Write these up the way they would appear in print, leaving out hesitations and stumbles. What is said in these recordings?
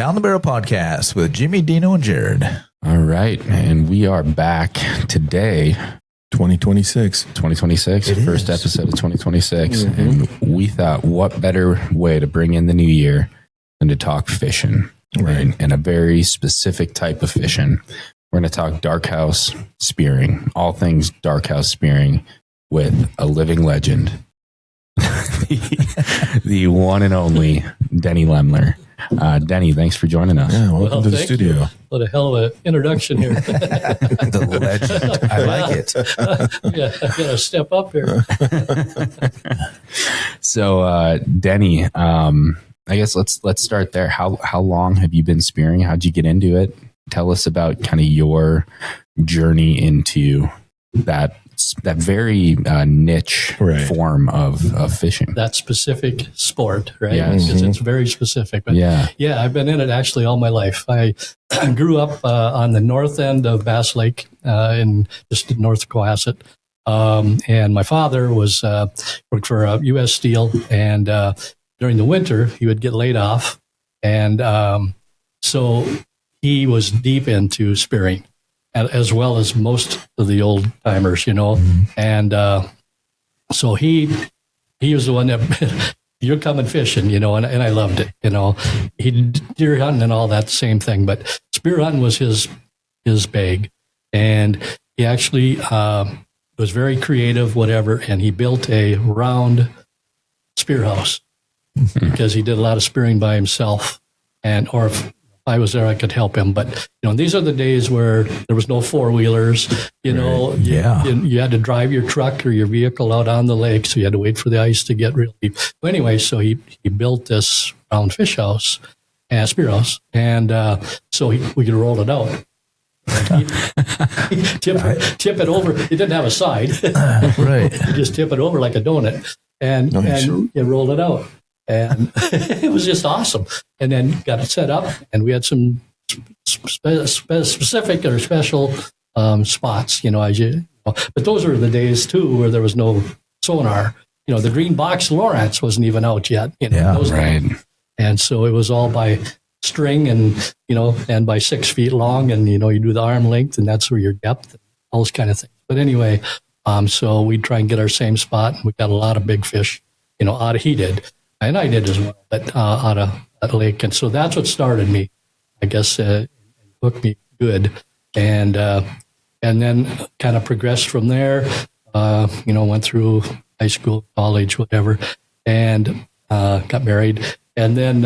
Down the Barrel Podcast with Jimmy, Dino, and Jared. All right. And we are back today. 2026. First episode of 2026. And we thought, what better way to bring in the new year than to talk fishing, right? And a very specific type of fishing. We're going to talk dark house spearing, all things dark house spearing with a living legend, the one and only Denny Lemler. Denny, thanks for joining us. Yeah, welcome to the studio. You. What a hell of an introduction here. The legend. I like it. Yeah, I got to step up here. So, Denny, I guess let's start there. How long have you been spearing? How'd you get into it? Tell us about kind of your journey into that very niche form of fishing. That specific sport, right? Yeah. Because it's very specific. But yeah, I've been in it actually all my life. I grew up on the north end of Bass Lake in just north of Cohasset. And my father worked for U.S. Steel, and during the winter he would get laid off, and so he was deep into spearing, as well as most of the old timers, and so he was the one that you're coming fishing, and I loved it, he deer hunting and all that same thing, but spear hunting was his bag, and he actually was very creative, whatever, and he built a round spear house because he did a lot of spearing by himself, or if I was there, I could help him. But, these are the days where there was no four-wheelers, you had to drive your truck or your vehicle out on the lake, so you had to wait for the ice to get real deep. But anyway, so he built this round fish house, and spear house, and so we could roll it out. Tip it over. It didn't have a side. Right. You just tip it over like a donut, and you roll it out. And it was just awesome. And then got it set up, and we had some specific or special spots, but those were the days too where there was no sonar. The green box Lawrence wasn't even out yet. Right. And so it was all by string and and by 6 feet long, and you do the arm length, and that's where your depth, and all those kind of things. But anyway, so we'd try and get our same spot, and we got a lot of big fish, he did. And I did as well, but out of that lake. And so that's what started me, I guess, hooked me good. And then kind of progressed from there, went through high school, college, whatever, and got married. And then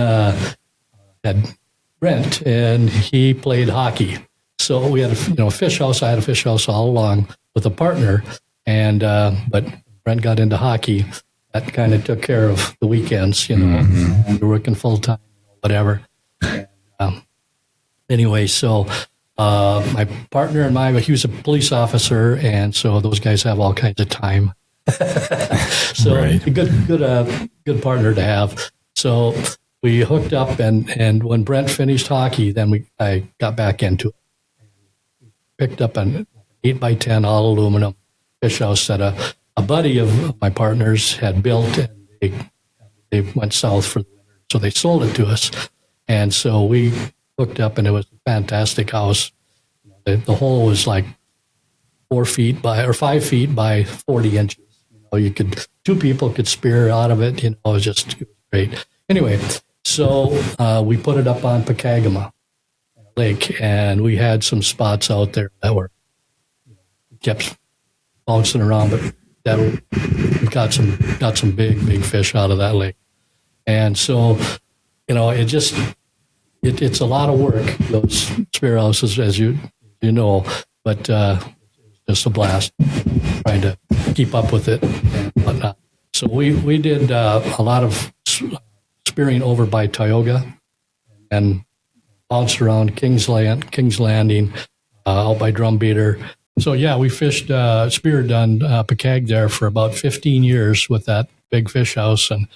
had Brent, and he played hockey. So we had a fish house. I had a fish house all along with a partner. And but Brent got into hockey. That kind of took care of the weekends, and we're working full time, whatever. And, anyway, so my partner and he was a police officer, and so those guys have all kinds of time. So a good partner to have. So we hooked up, and when Brent finished hockey, then I got back into it. Picked up an 8x10 all aluminum fish house that a buddy of my partners had built, and they went south for the winter, so they sold it to us. And so we hooked up, and it was a fantastic house. The hole was like 5 feet by 40 inches. Two people could spear out of it. It was great. Anyway, so we put it up on Pekagama Lake, and we had some spots out there that were kept bouncing around, but that we got some big fish out of that lake. And so, it's a lot of work, those spear houses, as you know, but it's just a blast trying to keep up with it and whatnot. So we did a lot of spearing over by Tioga and bounced around King's Landing, out by Drumbeater. So yeah, we fished, speared on Pekag there for about 15 years with that big fish house, and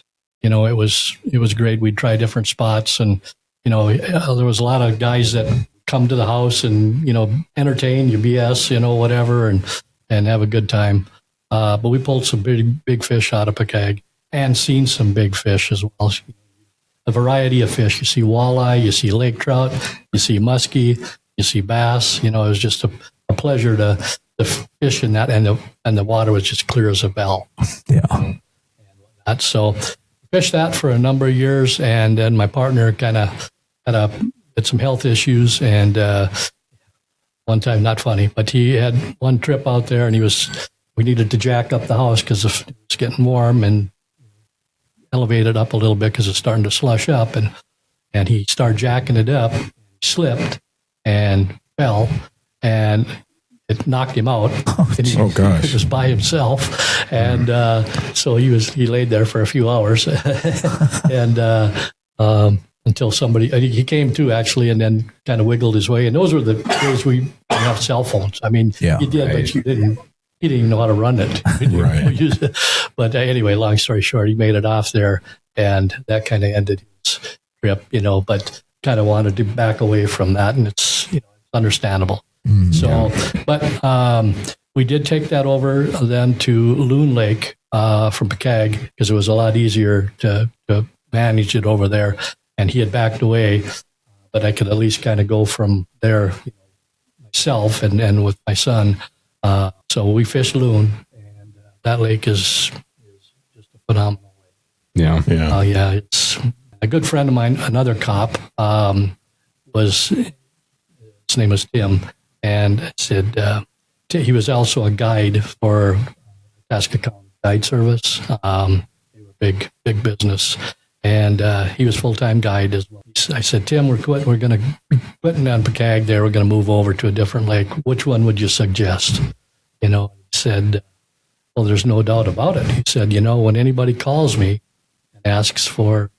it was great. We'd try different spots, and there was a lot of guys that come to the house and entertain you, BS, whatever, and have a good time. But we pulled some big fish out of Pekag and seen some big fish as well. a variety of fish. You see walleye, you see lake trout, you see muskie, you see bass. It was just a pleasure to fish in that, and the water was just clear as a bell. Yeah. So fished that for a number of years, and then my partner kind of had some health issues, and one time, not funny, but he had one trip out there, and we needed to jack up the house because it was getting warm, and elevated up a little bit because it's starting to slush up, and he started jacking it up, slipped and fell, and it knocked him out. Oh gosh! He was by himself, and so he laid there for a few hours, and until somebody he came to actually, and then kind of wiggled his way. And those were the days we didn't have cell phones. I mean, Yeah, you did, right. but you didn't. He didn't even know how to run it. Right. But anyway, long story short, he made it off there, and that kind of ended his trip. But kind of wanted to back away from that, and it's it's understandable. So, but we did take that over then to Loon Lake from Picag because it was a lot easier to manage it over there. And he had backed away, but I could at least kind of go from there myself and with my son. So we fished Loon, and that lake is just a phenomenal lake. Yeah. Yeah. It's a good friend of mine, another cop, his name was Tim. And said he was also a guide for Tasca County Guide Service. They were big business, and he was full-time guide as well. I said, Tim, we're going to be putting on Picag there. We're going to move over to a different lake. Which one would you suggest? He said, well, there's no doubt about it. He said, when anybody calls me and asks for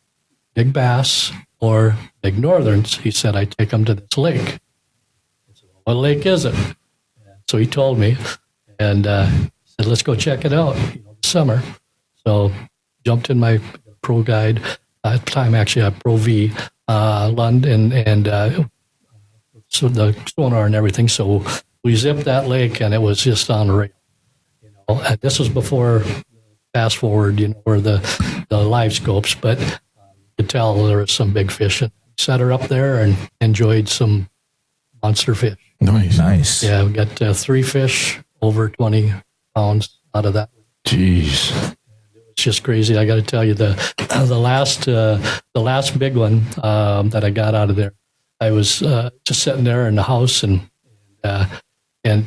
big bass or big northerns, he said, I take them to this lake. What lake is it? So he told me, and said, let's go check it out this summer. So jumped in my Pro Guide, at the time actually a Pro V, Lund, and so the sonar and everything. So we zipped that lake, and it was just on the rail. And this was before fast forward, or the live scopes, but you could tell there was some big fish. And set her up there and enjoyed some monster fish. Nice. Yeah, we got 3 fish over 20 pounds out of that. Jeez. It's just crazy. I got to tell you, the last big one that I got out of there, I was just sitting there in the house, and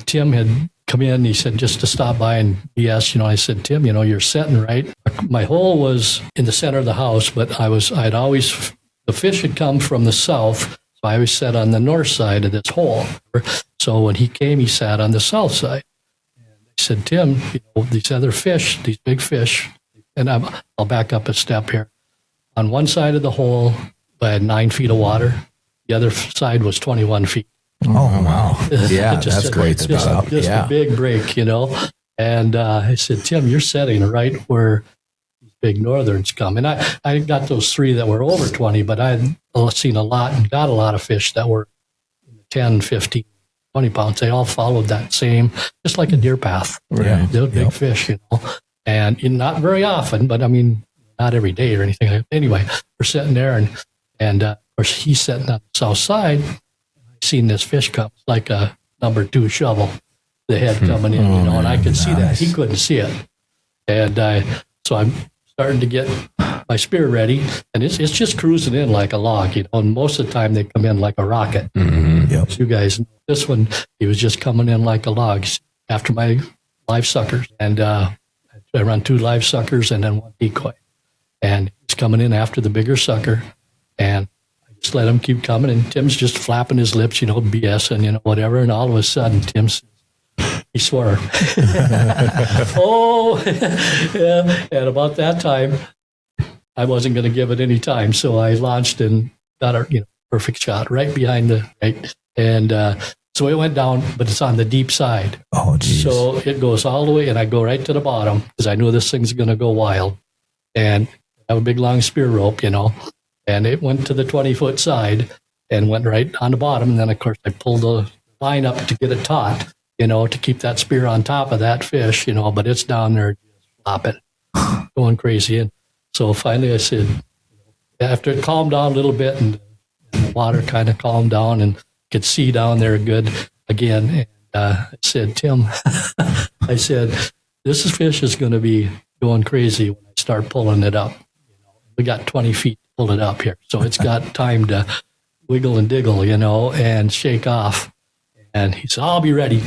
Tim had come in. He said just to stop by and BS. I said, Tim, you're sitting right. My hole was in the center of the house, but the fish had come from the south. I always sat on the north side of this hole. So when he came, he sat on the south side. And I said, Tim, these other fish, these big fish, and I'll back up a step here. On one side of the hole, I had 9 feet of water. The other side was 21 feet. Oh, wow. Yeah, Just that's great stuff. Just Yeah. a big break, And I said, Tim, you're setting right where these big northerns come. And I got those 3 that were over 20, but I had seen a lot and got a lot of fish that were 10, 15, 20 pounds. They all followed that same, just like a deer path. Right. They're big fish, and not very often, but I mean, not every day or anything. Anyway, we're sitting there, and of course, he's sitting on the south side. I seen this fish come, it's like a number 2 shovel, the head coming in, and I could see that. He couldn't see it. And so I'm starting to get my spear ready, and it's just cruising in like a log, and most of the time they come in like a rocket. Yep. So you guys know this one, he was just coming in like a log after my live suckers. And I run 2 live suckers and then 1 decoy. And he's coming in after the bigger sucker, and I just let him keep coming, and Tim's just flapping his lips, BSing, whatever, and all of a sudden Tim says, he swore. Oh, yeah. And about that time, I wasn't going to give it any time, so I launched and got a perfect shot right behind the right, and so it went down, but it's on the deep side. Oh, geez. So it goes all the way, and I go right to the bottom because I knew this thing's going to go wild, and I have a big long spear rope, and it went to the 20-foot side and went right on the bottom, and then of course I pulled the line up to get it taut, to keep that spear on top of that fish, but it's down there just flopping, going crazy. And so finally I said, after it calmed down a little bit and the water kind of calmed down and could see down there good again. And I said, Tim, I said, this fish is going to be going crazy when I start pulling it up. We got 20 feet to pull it up here. So it's got time to wiggle and diggle, and shake off. And he said, I'll be ready.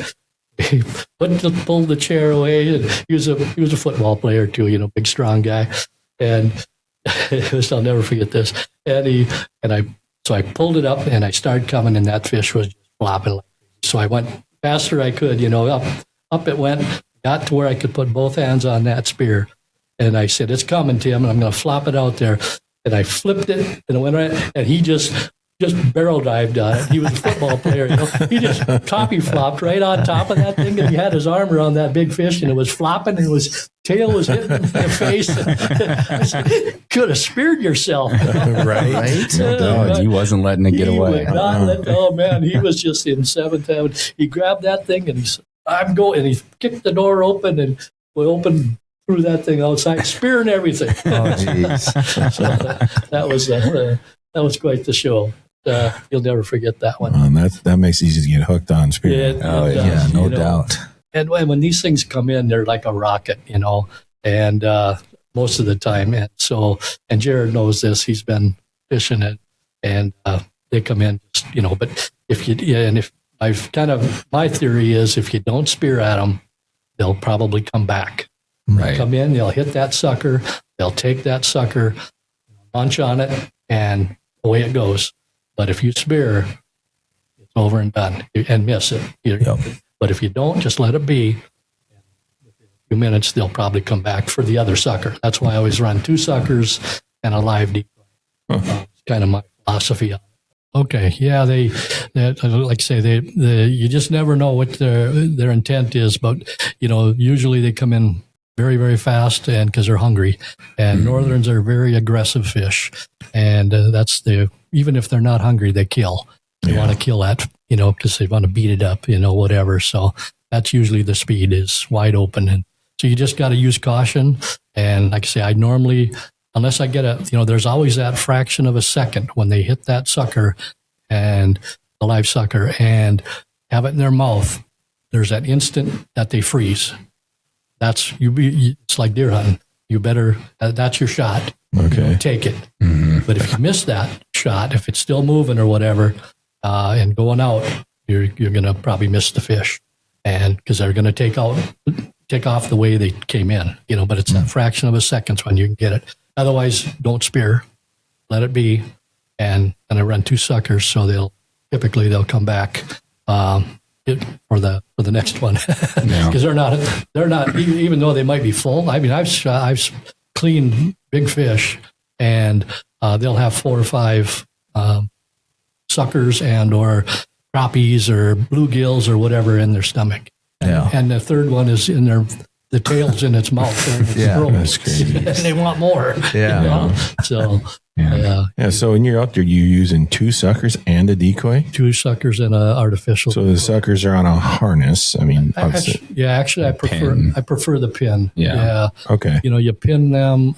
He pulled the chair away. And he was a football player too, big, strong guy. And I'll never forget this. So I pulled it up and I started coming, and that fish was just flopping like crazy. So I went faster I could, up it went, got to where I could put both hands on that spear. And I said, it's coming, Tim, and I'm going to flop it out there. And I flipped it, and it went right, and he just barrel dived on it. He was a football player, He just toppy flopped right on top of that thing, and he had his arm around that big fish, and it was flopping, and his tail was hitting the face. I said, could have speared yourself. Right? No doubt. He wasn't letting it get away. Oh, man, he was just in seventh heaven. He grabbed that thing, and he said, I'm going, and he kicked the door open, and we opened threw that thing outside, spear and everything. Oh, jeez. So that was quite the show. You'll never forget that one. That makes it easy to get hooked on spear. Yeah, no doubt. And when these things come in, they're like a rocket, and most of the time. And Jared knows this. He's been fishing it, and they come in, but my theory is if you don't spear at them, they'll probably come back. Right. Come in, they'll hit that sucker, they'll take that sucker, munch on it, and away it goes. But if you spear, it's over and done, and miss it. But if you don't, just let it be. In a few minutes, they'll probably come back for the other sucker. That's why I always run 2 suckers and a live decoy. It's kind of my philosophy on it. Okay, yeah, like I say, you just never know what their intent is, but usually they come in very, very fast, and because they're hungry. And northerns are very aggressive fish, and even if they're not hungry, they kill. They want to kill that, because they want to beat it up, whatever. So that's usually the speed is wide open, and so you just got to use caution. And like I say, I normally, unless I get there's always that fraction of a second when they hit that sucker and the live sucker and have it in their mouth. There's that instant that they freeze. It's like deer hunting. You better, that's your shot. Okay. Take it. Mm-hmm. But if you miss that shot, if it's still moving or whatever, and going out, you're going to probably miss the fish. And because they're going to take off the way they came in, but it's that fraction of a second when you can get it. Otherwise, don't spear, let it be. And I run 2 suckers, so they'll come back, for the next one, because they're not even though they might be full. I mean, I've cleaned big fish, and they'll have 4 or 5 suckers and or crappies or bluegills or whatever in their stomach. Yeah. And the third one is in the tail's in its mouth. Or in its throat. That's crazy. And they want more. Yeah. So. Yeah. So when you're out there, you're using 2 suckers and a decoy? 2 suckers and an artificial. So the suckers are on a harness. I mean, actually, I prefer the pin. Yeah. Okay. You pin them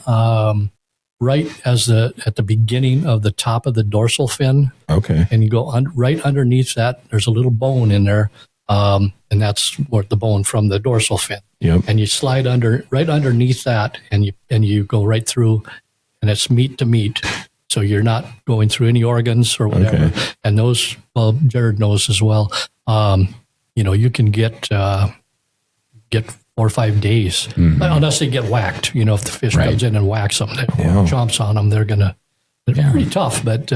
right at the beginning of the top of the dorsal fin. Okay. And you go right underneath that. There's a little bone in there, and that's what the bone from the dorsal fin. Yep. And you slide right underneath that, and you go right through. And it's meat to meat, so you're not going through any organs or whatever. Okay. And those, Jared knows as well. You can get 4 or 5 days, unless they get whacked. If the fish comes in and whacks them, chomps on them, they're pretty tough. But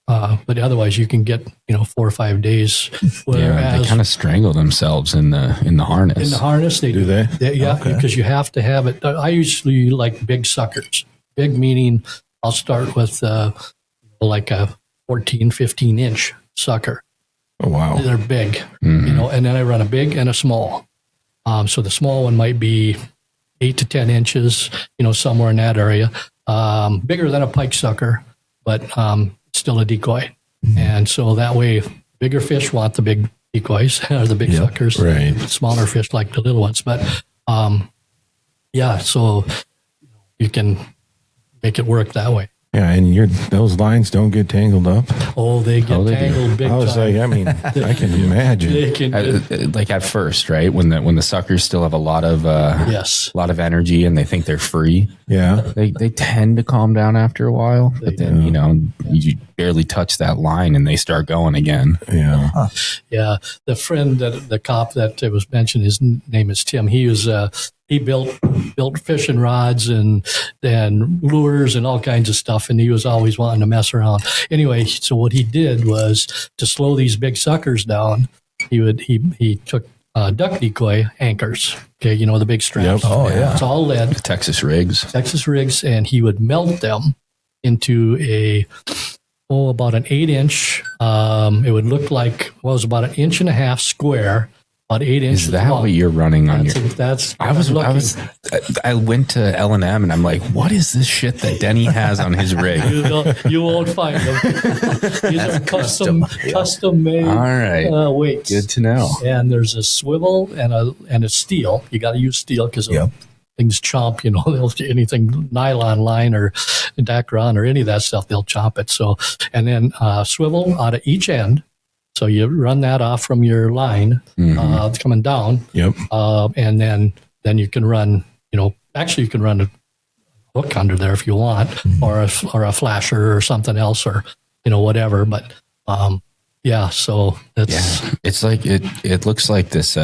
otherwise, you can get 4 or 5ve days. They kind of strangle themselves in the harness. In the harness, they do. They? Because you have to have it. I usually like big suckers. Big meaning I'll start with like a 14, 15-inch sucker. Oh, wow. They're big, and then I run a big and a small. So the small one might be 8 to 10 inches, somewhere in that area. Bigger than a pike sucker, but still a decoy. And so that way, bigger fish want the big decoys or the big suckers. Right. Smaller fish like the little ones. But so you can make it work that way. Yeah, and those lines don't get tangled up. Oh, they get they do. tangled big I was time. like, I mean, I can imagine. They can get, Like at first, right? When the suckers still have a lot of yes. energy and they think they're free, Yeah. they tend to calm down after a while. But then you barely touch that line and they start going again. Yeah. Yeah, the cop that was mentioned, his name is Tim. He built fishing rods and lures and all kinds of stuff, and he was always wanting to mess around. Anyway, so what he did was to slow these big suckers down. He took duck decoy anchors. Okay, the big straps. Yep. Oh, yeah. It's all lead, Texas rigs. and he would melt them into about an 8-inch. It would look like it was about 1.5 inches square, about 8 inches. Is that long. what you're running on your? That's I went to L&M and I'm like, what is this shit that Denny has on his rig? You won't find them. These are custom made. All right, weights. good to know. And there's a swivel and a steel. You got to use steel because things chomp. They'll anything nylon line or Dacron or any of that stuff, they'll chomp it. So and then swivel out of each end. So you run that off from your line coming down. Yep. And then you can run. Actually, you can run a hook under there if you want, or a flasher or something else, or whatever. But so It's like it looks like this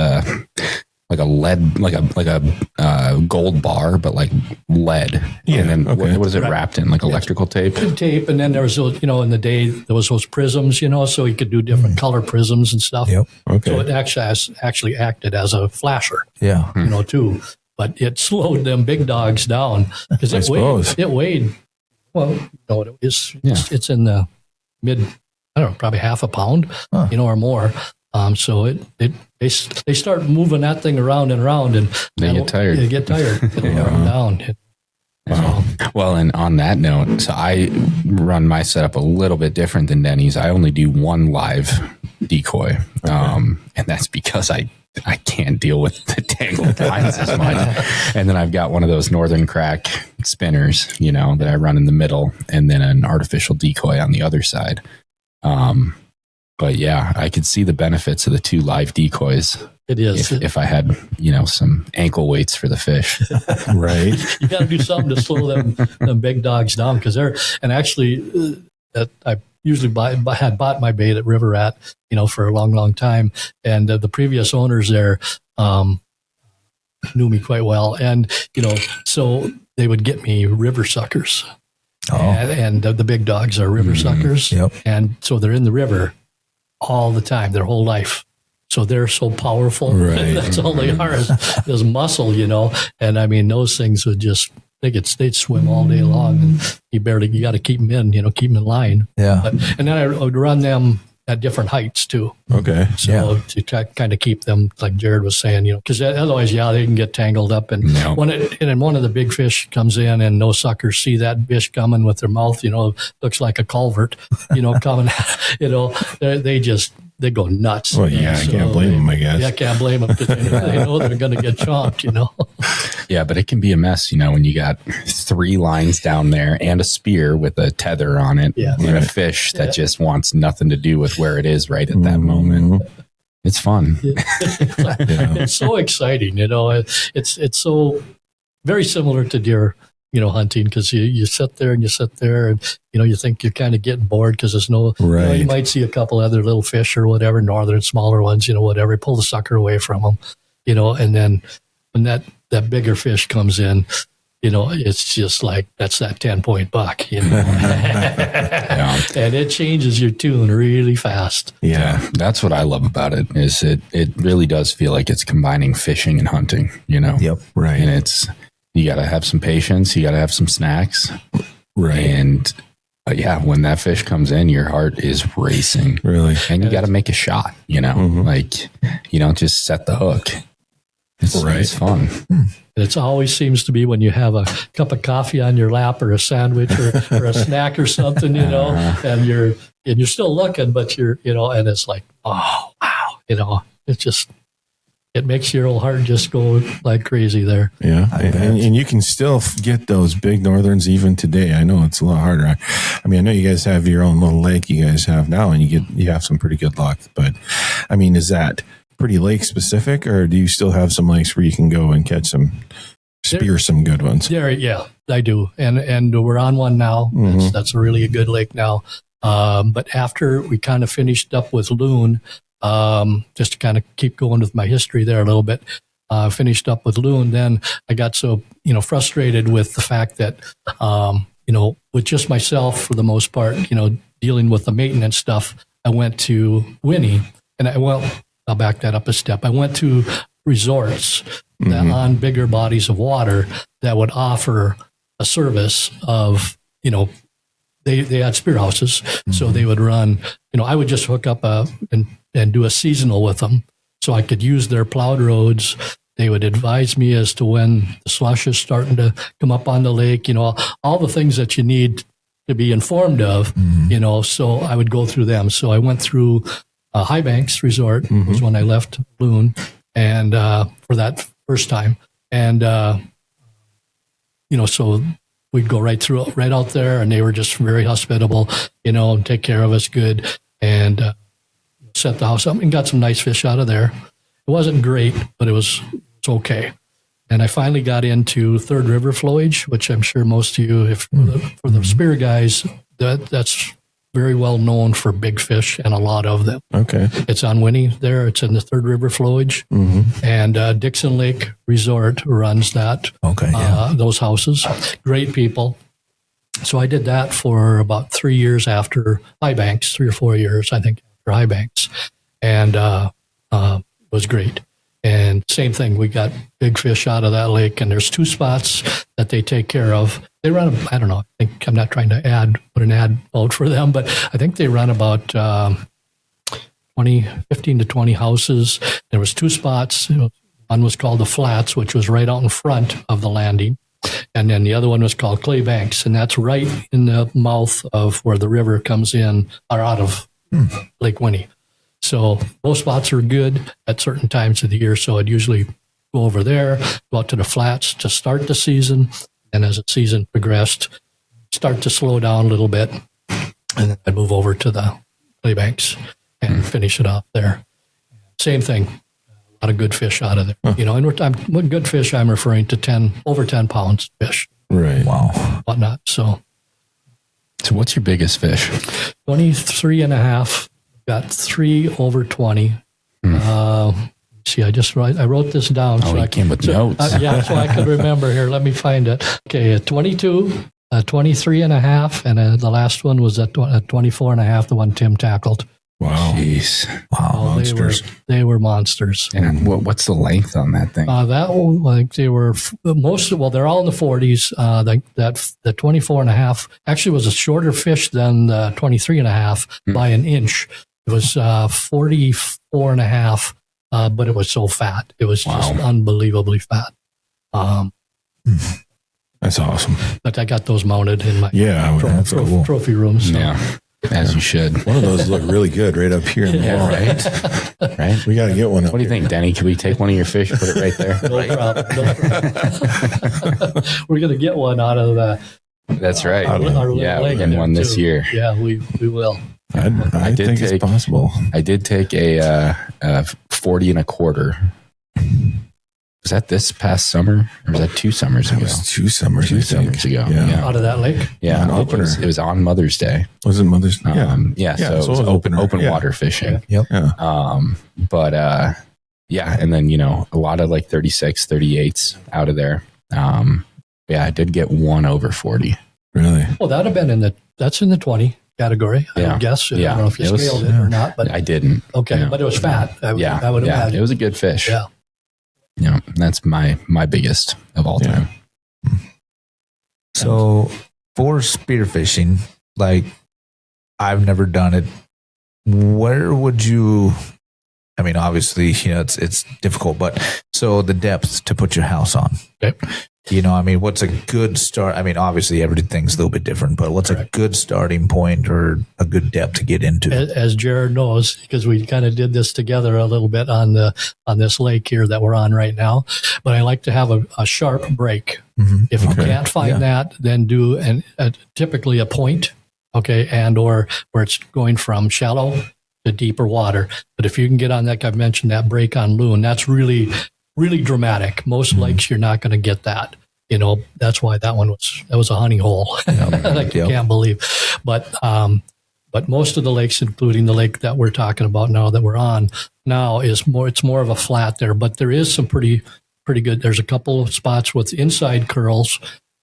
like a lead like a gold bar, but like lead. Yeah, and then okay. what is it wrapped in? Like electrical tape? tape, and then there was in the day there was those prisms, so you could do different color prisms and stuff. Yep. Okay. So it actually acted as a flasher, Yeah. too. But it slowed them big dogs down because I suppose. it weighed. Well, it's in the mid. I don't know, probably half a pound, or more. So they start moving that thing around and around, and They get tired. They get tired. It'll wear them down. Wow. Well, and on that note, so I run my setup a little bit different than Denny's. I only do one live decoy, and that's because I can't deal with the tangled lines as much. And then I've got one of those Northern Crack spinners, that I run in the middle, and then an artificial decoy on the other side. But yeah, I could see the benefits of the 2 live decoys. It is. If I had, some ankle weights for the fish. Right. You got to do something to slow them big dogs down because I usually had bought my bait at River Rat, for a long, long time, and the previous owners there knew me quite well, and so they would get me river suckers, and the big dogs are river suckers, and so they're in the river all the time, their whole life. So they're so powerful. Right. That's all they are is muscle, and I mean, those things would just, they'd swim all day long, and you got to keep them in, keep them in line. Yeah. And then I would run them at different heights too. Okay. So to kind of keep them, like Jared was saying, because otherwise, they can get tangled up. And when one of the big fish comes in and no suckers see that fish coming with their mouth, looks like a culvert, coming, they go nuts. Well, yeah, I can't blame them, I guess. Yeah, I can't blame them because they know they're going to get chomped, Yeah, but it can be a mess, when you got 3 lines down there and a spear with a tether on it and a fish that just wants nothing to do with where it is right at that moment. It's fun. It's so exciting, it's so very similar to deer, hunting, because you sit there and you think you're kind of getting bored because there's no, you might see a couple other little fish or whatever, northern smaller ones, whatever, pull the sucker away from them, and then when that bigger fish comes in, it's just like, that's that 10-point buck, and it changes your tune really fast. Yeah, that's what I love about it, is it really does feel like it's combining fishing and hunting, Yep. Right. And you got to have some patience. You got to have some snacks. Right. And when that fish comes in, your heart is racing. Really. And you got to make a shot, like you don't just set the hook. It's fun. It always seems to be when you have a cup of coffee on your lap or a sandwich or a snack or something, and you're still looking, but you're, and it's like, oh, wow, it's just, it makes your old heart just go like crazy there. Yeah, I bet. and you can still get those big northerns even today. I know it's a lot harder. I mean, I know you guys have your own little lake you guys have now, and you have some pretty good luck. But I mean, is that pretty lake specific, or do you still have some lakes where you can go and catch some good ones? Yeah, I do, and we're on one now. That's really a good lake now. But after we kind of finished up with Loon, just to kind of keep going with my history there a little bit, finished up with Loon, then I got so, frustrated with the fact that, with just myself for the most part, dealing with the maintenance stuff, I went to Winnie, and I'll back that up a step. I went to resorts that on bigger bodies of water that would offer a service of, they had spear houses, so they would run, I would just hook up and do a seasonal with them so I could use their plowed roads. They would advise me as to when the slush is starting to come up on the lake, all the things that you need to be informed of, so I would go through them. So I went through High Banks Resort was when I left Loon, and for that first time. And, so we'd go right out there, and they were just very hospitable, and take care of us good, and set the house up and got some nice fish out of there. It wasn't great, but it's okay. And I finally got into Third River flowage, which I'm sure most of you, for the spear guys, that's very well known for big fish and a lot of them. Okay. It's on Winnie there. It's in the Third River flowage. And Dixon Lake Resort runs that. Okay, yeah. Those houses. Great people. So I did that for about 3 years after High Banks, 3 or 4 years, I think, after High Banks. And it was great. And same thing, we got big fish out of that lake, and there's 2 spots that they take care of. They run, I don't know, I'm not trying to put an ad out for them, but I think they run about 15 to 20 houses. There was 2 spots. One was called the Flats, which was right out in front of the landing. And then the other one was called Clay Banks, and that's right in the mouth of where the river comes in, or out of Lake Winnie. So those spots are good at certain times of the year. So I'd usually go over there, go out to the Flats to start the season. And as the season progressed, start to slow down a little bit. And then I'd move over to the Clay Banks and finish it off there. Same thing. A lot of good fish out of there. And with good fish, I'm referring to over 10 pounds fish. Right. Wow. Whatnot. So what's your biggest fish? 23 and a half. Got 3 over 20. See, I wrote this down. Oh, I came with notes. So I could remember here. Let me find it. Okay, 22, 23 and a half, and the last one was at 24 and a half, the one Tim tackled. Wow. Jeez. Wow. Monsters. They were monsters. And what's the length on that thing? That one, like they were they're all in the 40s. The 24 and a half actually was a shorter fish than the 23 and a half by an inch. It was 44 and a half, but it was so fat. It was just unbelievably fat. That's awesome. But I got those mounted in my trophy rooms. So. Yeah, as you should. One of those look really good right up here in the wall. Right? Right? We got to get one up. What do you think, Denny? Can we take one of your fish, put it right there? No problem. We're going to get one out of the... That's right. Our We're getting one this year. Yeah, we will. I think it's possible. I did take a 40 and a quarter. Was that this past summer, or was that 2 summers ago? It was 2 summers. 2 summers ago. Yeah. Out of that lake. Yeah, opener. It was on Mother's Day. Was it Mother's Day? So it was open water fishing. Yep. But and then a lot of like 36, 38s out of there. I did get 1 over 40. Really? Well, that'd have been that's in the 20 category, I would guess. I don't know if you scaled it or not, but I didn't. Okay, but it was fat. I would imagine. It was a good fish. Yeah. That's my biggest of all time. So for spearfishing, like I've never done it. Where would you? I mean, obviously, it's difficult, but so the depth to put your house on. Okay. I mean, what's a good start? I mean, obviously everything's a little bit different, but what's a good starting point or a good depth to get into? As Jared knows, because we kind of did this together a little bit on this lake here that we're on right now. But I like to have a sharp break. Mm-hmm. If you can't find that, then do typically a point, okay, and or where it's going from shallow to deeper water. But if you can get on that, I've mentioned that break on loon, that's really, really dramatic. Most lakes, you're not going to get that. That's why that was a honey hole. I can't believe. But most of the lakes, including the lake that we're talking about now that we're on now, it's more of a flat there. But there is some pretty good. There's a couple of spots with inside curls,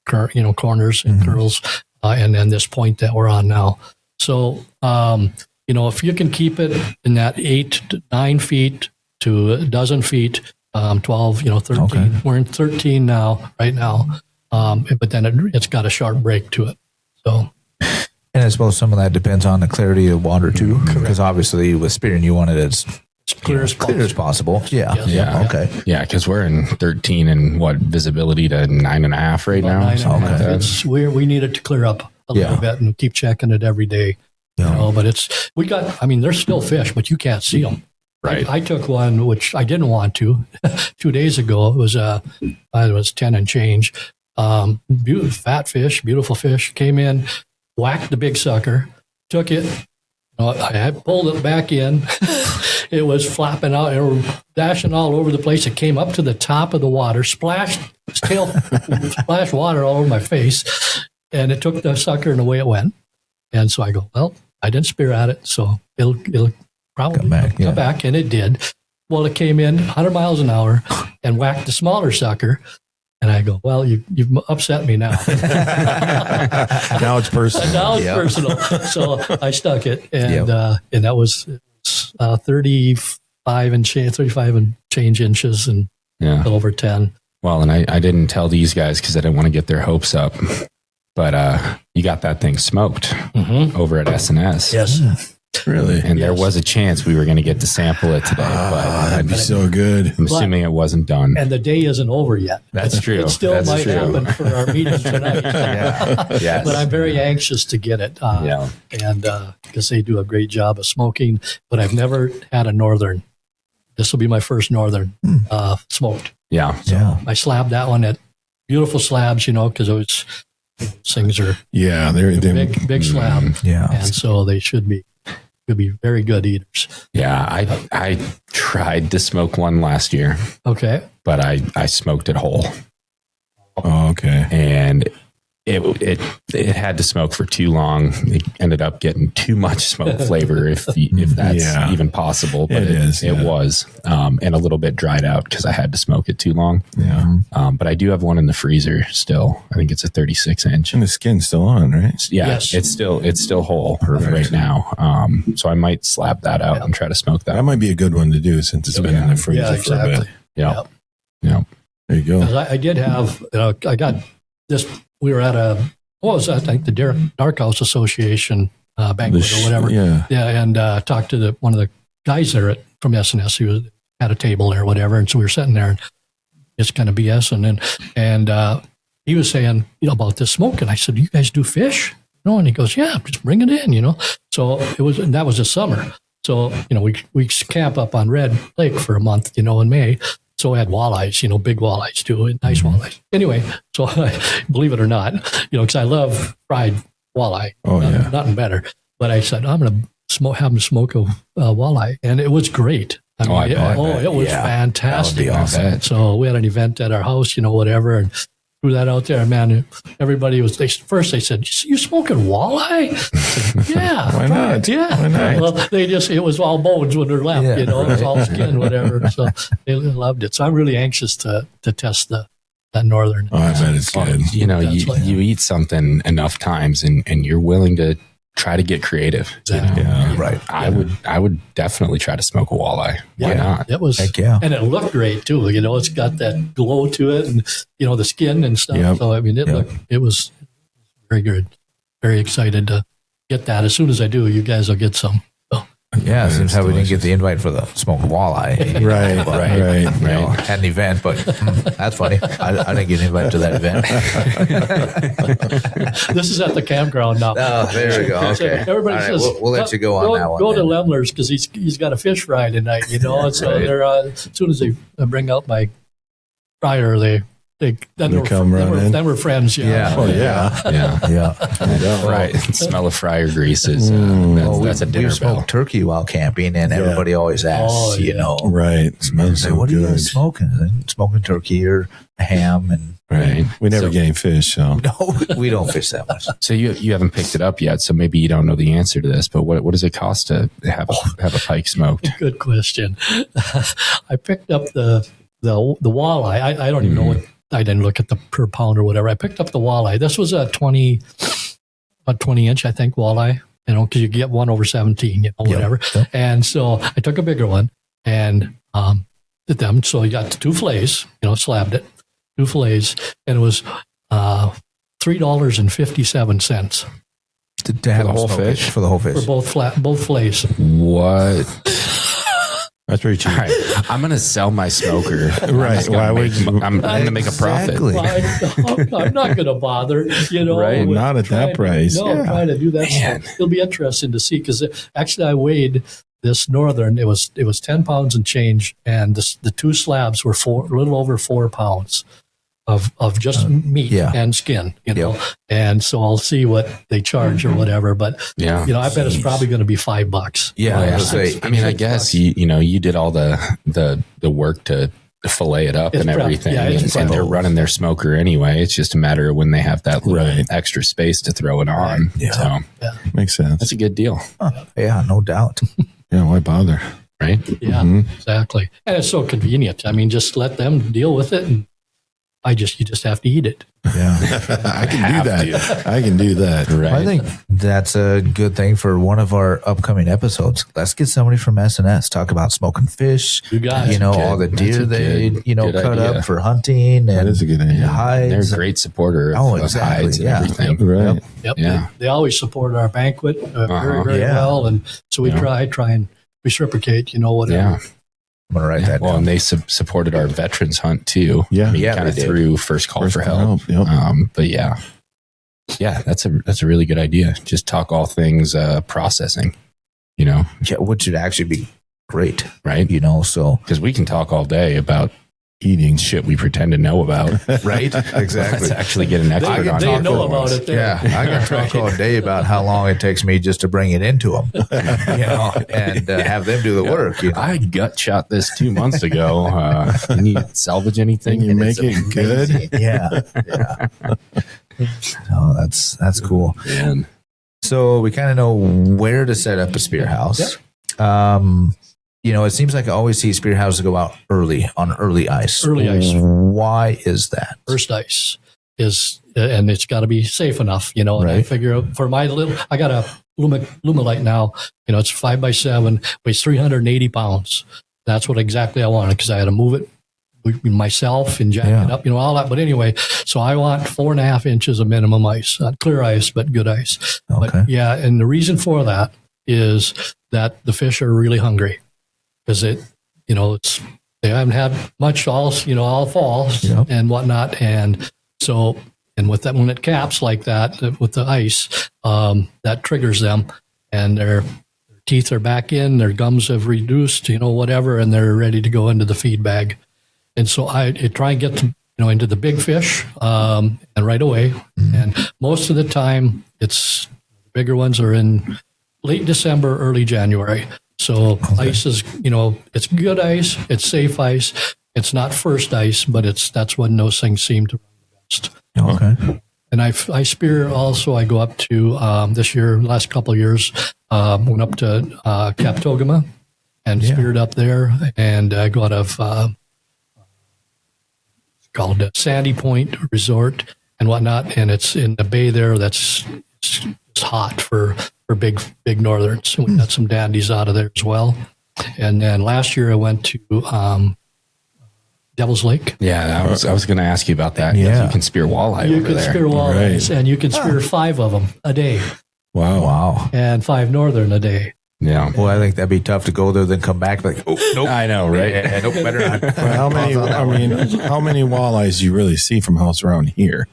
corners and curls, and then this point that we're on now. So, if you can keep it in that 8 to 9 feet to a dozen feet, 12, 13. Okay. We're in 13 right now. But then it's got a sharp break to it. So, and I suppose some of that depends on the clarity of water too, because obviously with spearing you want it as clear as possible. Yeah. Yes. Yeah. Okay. Yeah, because we're in 13 and visibility to 9.5 right now. 9.5. We need it to clear up a little bit and keep checking it every day. But there's still fish, but you can't see them. Right. I took one, which I didn't want to 2 days ago. It was 10 and change. Beautiful, fat fish, beautiful fish. Came in, whacked the big sucker, took it. I pulled it back in. It was flapping out and dashing all over the place. It came up to the top of the water, splashed water all over my face, and it took the sucker and away it went. And so I go, well, I didn't spear at it, so it'll probably come back, and it did. Well, it came in 100 miles an hour and whacked the smaller sucker. And I go, well, you've upset me now. Now it's personal. So I stuck it, and that was 35 and change inches, and a little over 10. Well, and I didn't tell these guys because I didn't want to get their hopes up. But you got that thing smoked over at S&S. Yes. Really? And there was a chance we were going to get to sample it today. That'd be so good. I'm assuming it wasn't done. And the day isn't over yet. That's true. It still might happen for our meeting tonight. Yes. But I'm very anxious to get it. And because they do a great job of smoking. But I've never had a northern. This will be my first northern smoked. Yeah. So I slabbed that one at beautiful slabs, because it was... Things are they're big slab, and so they should be very good eaters. Yeah, I tried to smoke one last year. Okay, but I smoked it whole. Oh, okay, and it had to smoke for too long. It ended up getting too much smoke flavor, if that's even possible. But it was, and a little bit dried out because I had to smoke it too long. Yeah. But I do have one in the freezer still. I think it's a 36 inch, and the skin's still on, right? Yeah, yes. It's still whole right now. So I might slap that out and try to smoke that. That might be a good one to do since it's been in the freezer for a bit. Yeah. There you go. I did have. I got this. We were at I think the Dark House Association banquet or whatever. Yeah. And talked to one of the guys there from S&S who had a table there or whatever. And so we were sitting there and just kind of BSing. And he was saying, about this smoke. And I said, do you guys do fish? And he goes, yeah, just bring it in, So that was this summer. So, we camp up on Red Lake for a month, in May. So I had walleyes, big walleyes too, nice walleyes. Anyway, so believe it or not, because I love fried walleye. Oh, yeah. Nothing better. But I said, I'm going to have them smoke a walleye. And it was great. It was fantastic. That would be awesome. So we had an event at our house, whatever, and threw that out there. Man, everybody was, first they said, you smoking walleye? I said, yeah. Why not? Yeah. Why not? Well, it was all bones when they're left, it was all skin, whatever. So they loved it. So I'm really anxious to test that northern. Oh, I bet it's good. You eat something enough times and you're willing to try to get creative. Exactly. Yeah. Right. I would definitely try to smoke a walleye. Why not? It was, and it looked great too. It's got that glow to it, and the skin and stuff. Yep. So it was very good. Very excited to get that. As soon as I do, you guys will get some. So. Yeah, seems how we didn't get the invite for the smoked walleye. Right, But, right. You know, had an event, but that's funny. I didn't get invited to that event. This is at the campground now. Oh, there we go. So Okay. everybody All right, says, we'll let you go on that one. Go to then. Lemler's because he's got a fish fry tonight, you know. And so Right. they're as soon as they bring out my fryer, then come running. then we're friends. Yeah. Yeah. Oh, yeah. Yeah. Yeah. Right. Smell of fryer grease is Well, that's a we dinner bell. smoked turkey while camping, and everybody always asks, Oh, you yeah. know, Right. Smells say, so what are you good. guys smoking? Smoking turkey or ham? And Right. We never So- get any fish, so. no, we don't fish that much. So you haven't picked it up yet, so maybe you don't know the answer to this. But what does it cost to have a pike smoked? Good question. I picked up the walleye. I don't even know what. I didn't look at the per pound or whatever. I picked up the walleye. This was a 20 inch, I think, walleye. You know, because you get one over 17, you know, whatever. Yep. And so I took a bigger one and did them. So you got 2 fillets, you know, slabbed it, 2 fillets, and it was $3.57 To have the them whole smoke it, fish? for the whole fish. for both fillets. What? That's pretty cheap. All right, I'm gonna sell my smoker. Right. Why would you? I'm gonna make a profit. Exactly. I'm not going to bother, you know. Right. with Not at that trying price. No, Yeah. trying to do that. Man. It'll be interesting to see because actually I weighed this northern. It was 10 pounds and change, and the 2 slabs were a little over 4 pounds of just meat yeah. and skin, you know. And so I'll see what they charge or whatever. But Yeah. you know, I bet it's probably going to be $5. Yeah, Oh, I yeah. was gonna say, I mean, I guess you did all the work to fillet it up It's and prep. everything, Yeah, it's and they're prep. running their smoker anyway. It's just a matter of when they have that little Right. extra space to throw it on. Yeah. So Makes sense. that's a good deal, yeah, no doubt. Yeah, why bother? right? Yeah, exactly. And it's so convenient. I mean, just let them deal with it, and you just have to eat it. Yeah. I can Have do that. I can do that. Right. I think that's a good thing for one of our upcoming episodes. Let's get somebody from SNS talk about smoking fish. You guys, You know, good- all the that's deer a they good- cut good idea. up for hunting That and is a good idea. They're hides. a great supporter of, Oh, of exactly, hides and yeah. everything. Right. Yep. Yeah. They always support our banquet very, very Yeah. well. And so we Yeah. try and reciprocate, you know, whatever. Yeah. I'm going to write that Well, down. and they supported our veterans hunt too. Yeah. I mean, Yeah, kind of they did. through first call for help. Yep. But yeah, that's a really good idea. Just talk all things processing, you know, Yeah, which should actually be great, right? you know, so. Because we can talk all day about Eating. shit we pretend to know about. Right? Let's actually get an expert on They it. know about it. There. Yeah, I can talk all day about how long it takes me just to bring it into them, you know, and have them do the work. You know? I gut shot this 2 months ago. Can you salvage anything? Can you And make it's it good? amazing. Yeah. No, that's cool. Man. So we kind of know where to set up a spear house. You know, it seems like I always see spear houses go out on early ice. Early ice. Why is that? First ice is, and it's got to be safe enough, you know. And I Right. figure for I got a Lumalite now, you know, it's 5x7, weighs 380 pounds. That's what exactly I wanted because I had to move it myself and jack it up, you know, all that. But anyway, so I want 4.5 inches of minimum ice, not clear ice, but good ice. Okay. But yeah, and the reason for that is that the fish are really hungry because they haven't had much all fall Yep. and whatnot. And so, and with that, when it caps like that with the ice, that triggers them and their teeth are back in, their gums have reduced, you know, whatever, and they're ready to go into the feed bag. And so I try and get them, you know, into the big fish and right away. And most of the time, the bigger ones are in late December, early January. So ice is, you know, it's good ice, it's safe ice. It's not first ice, but that's when those things seem to run the best. Okay. And I spear also. I go up to this year, last couple of years, went up to Captogama and speared up there, and I go out of called Sandy Point Resort and whatnot, and it's in the bay there. It's hot for big northerns. We got some dandies out of there as well. And then last year I went to Devil's Lake. Yeah, I was going to ask you about that. Yeah. You can spear walleye You over can there. spear walleyes, and you can spear 5 of them a day, Wow. Wow. and 5 northern a day. Yeah. Well, I think that'd be tough to go there, then come back like, oh, nope. I know, right? Yeah, nope, better not. Well, how many walleyes do you really see from house around here?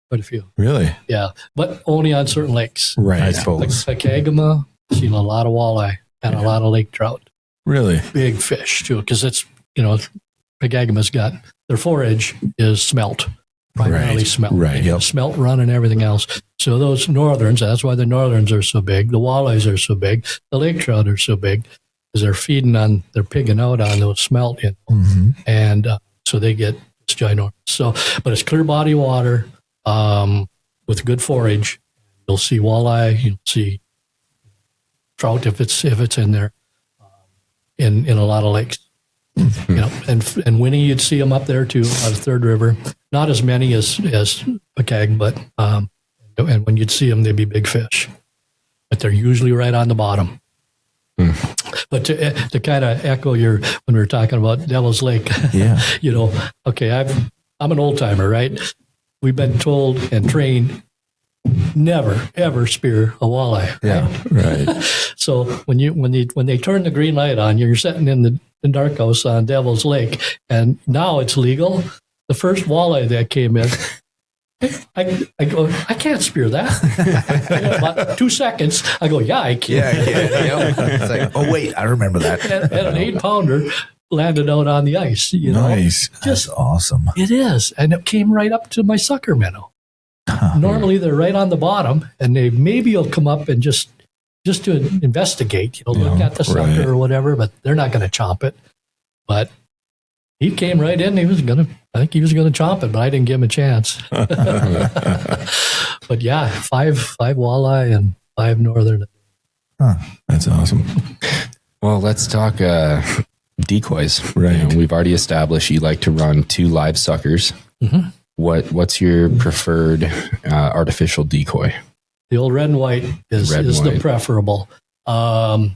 Quite a few. Really? Yeah, but only on certain lakes. Right. I Like suppose. Pacagama, seen a lot of walleye and a lot of lake trout. Really? Big fish too, because it's, Pacagama's got their forage is smelt, primarily Right, smelt. right, Yep. Smelt run and everything else. So those northerns, that's why the northerns are so big. The walleyes are so big. The lake trout are so big because they're pigging out on those smelt, Mhm. and so they get it's ginormous. So, but it's clear body water with good forage. You'll see walleye. You'll see trout if it's in there. In a lot of lakes, and Winnie, you'd see them up there too on the Third River. Not as many as Pacag, but and when you'd see them, they'd be big fish, but they're usually right on the bottom. But to kind of echo when we were talking about Devil's Lake, Yeah. okay, I'm an old timer, right? We've been told and trained never ever spear a walleye. Yeah. Right. So when they turn the green light on, you're sitting in the dark house on Devil's Lake, and now it's legal. The first walleye that came in, I go, I can't spear that. About 2 seconds, I go, yeah, I can. Yeah. It's like, oh, wait, I remember that. And an 8-pounder landed out on the ice. Nice. That's awesome. It is, and it came right up to my sucker minnow. Normally they're right on the bottom, and maybe will come up and just to investigate, look at the sucker right. or whatever, but they're not going to chomp it. But he came right in. I think he was gonna chomp it, but I didn't give him a chance. But yeah, five walleye and 5 northern. That's awesome. Well, let's talk decoys. Right. We've already established you like to run 2 live suckers. Mhm. What's your preferred artificial decoy? The old red and white is the white. preferable.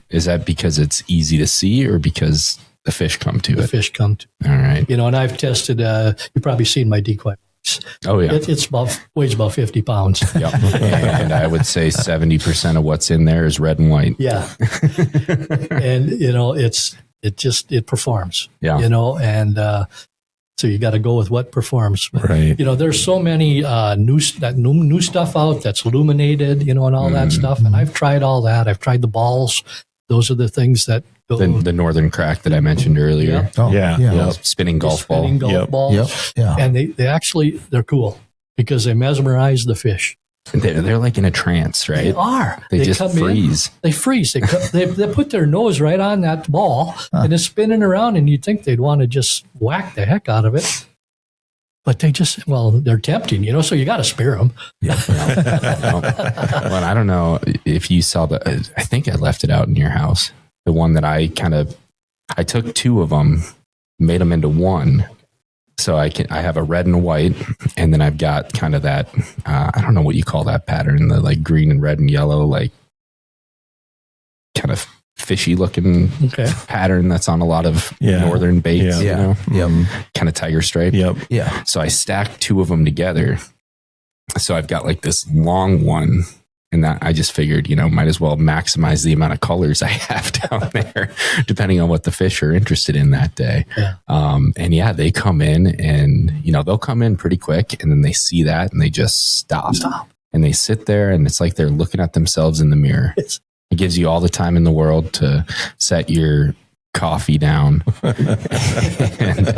Is that because it's easy to see or because the fish come to The it? fish come to, All right. and I've tested. You've probably seen my decoy box. Oh, yeah. It's weighs about 50 pounds. Yep. And I would say 70% of what's in there is red and white. Yeah, and it performs. Yeah. And so you got to go with what performs. But, Right. there's so many new stuff out that's illuminated, and all that stuff. And I've tried all that. I've tried the balls. Those are the things that go. The northern crack that I mentioned earlier. Yep. Oh, Yeah. Yeah. Spinning golf ball. Spinning golf Yep. balls. Yep. Yeah. And they're cool because they mesmerize the fish. They're like in a trance, They right? are. They just come in, freeze. they freeze. They put their nose right on that ball and it's spinning around, and you'd think they'd want to just whack the heck out of it. But they're tempting, so you got to spear them. Well, I don't know if you saw I think I left it out in your house. The one that I took 2 of them, made them into one. So I have a red and a white, and then I've got kind of that, I don't know what you call that pattern, the like green and red and yellow, like kind of fishy looking pattern that's on a lot of northern baits, Yeah. Yep. kind of tiger stripe. Yep. Yeah. So I stacked 2 of them together. So I've got like this long one, and that I just figured, might as well maximize the amount of colors I have down there, depending on what the fish are interested in that day. Yeah. And yeah, they come in and, they'll come in pretty quick, and then they see that and they just stop. And they sit there, and it's like they're looking at themselves in the mirror. It gives you all the time in the world to set your coffee down and,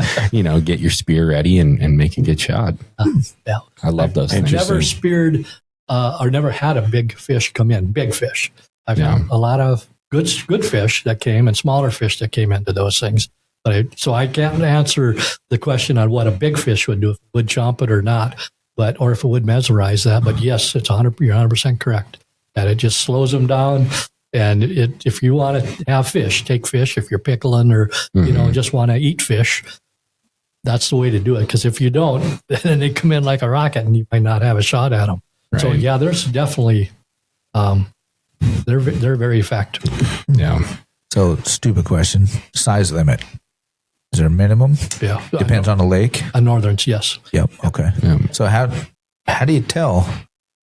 get your spear ready and make a good shot. Yeah. I love those things. Never speared or never had a big fish come in, big fish. I've had a lot of good fish that came and smaller fish that came into those things. So I can't answer the question on what a big fish would do, if it would chomp it or not, or if it would mesmerize that. But yes, you're 100% correct. That it just slows them down. And if you want to have fish, take fish. If you're pickling or, just want to eat fish, that's the way to do it. Because if you don't, then they come in like a rocket and you might not have a shot at them. Right. So yeah, there's definitely, they're very effective. Yeah. So stupid question. Size limit. Is there a minimum? Yeah. Depends on the lake. On northerns, yes. Yep. Okay. Yeah. So how do you tell?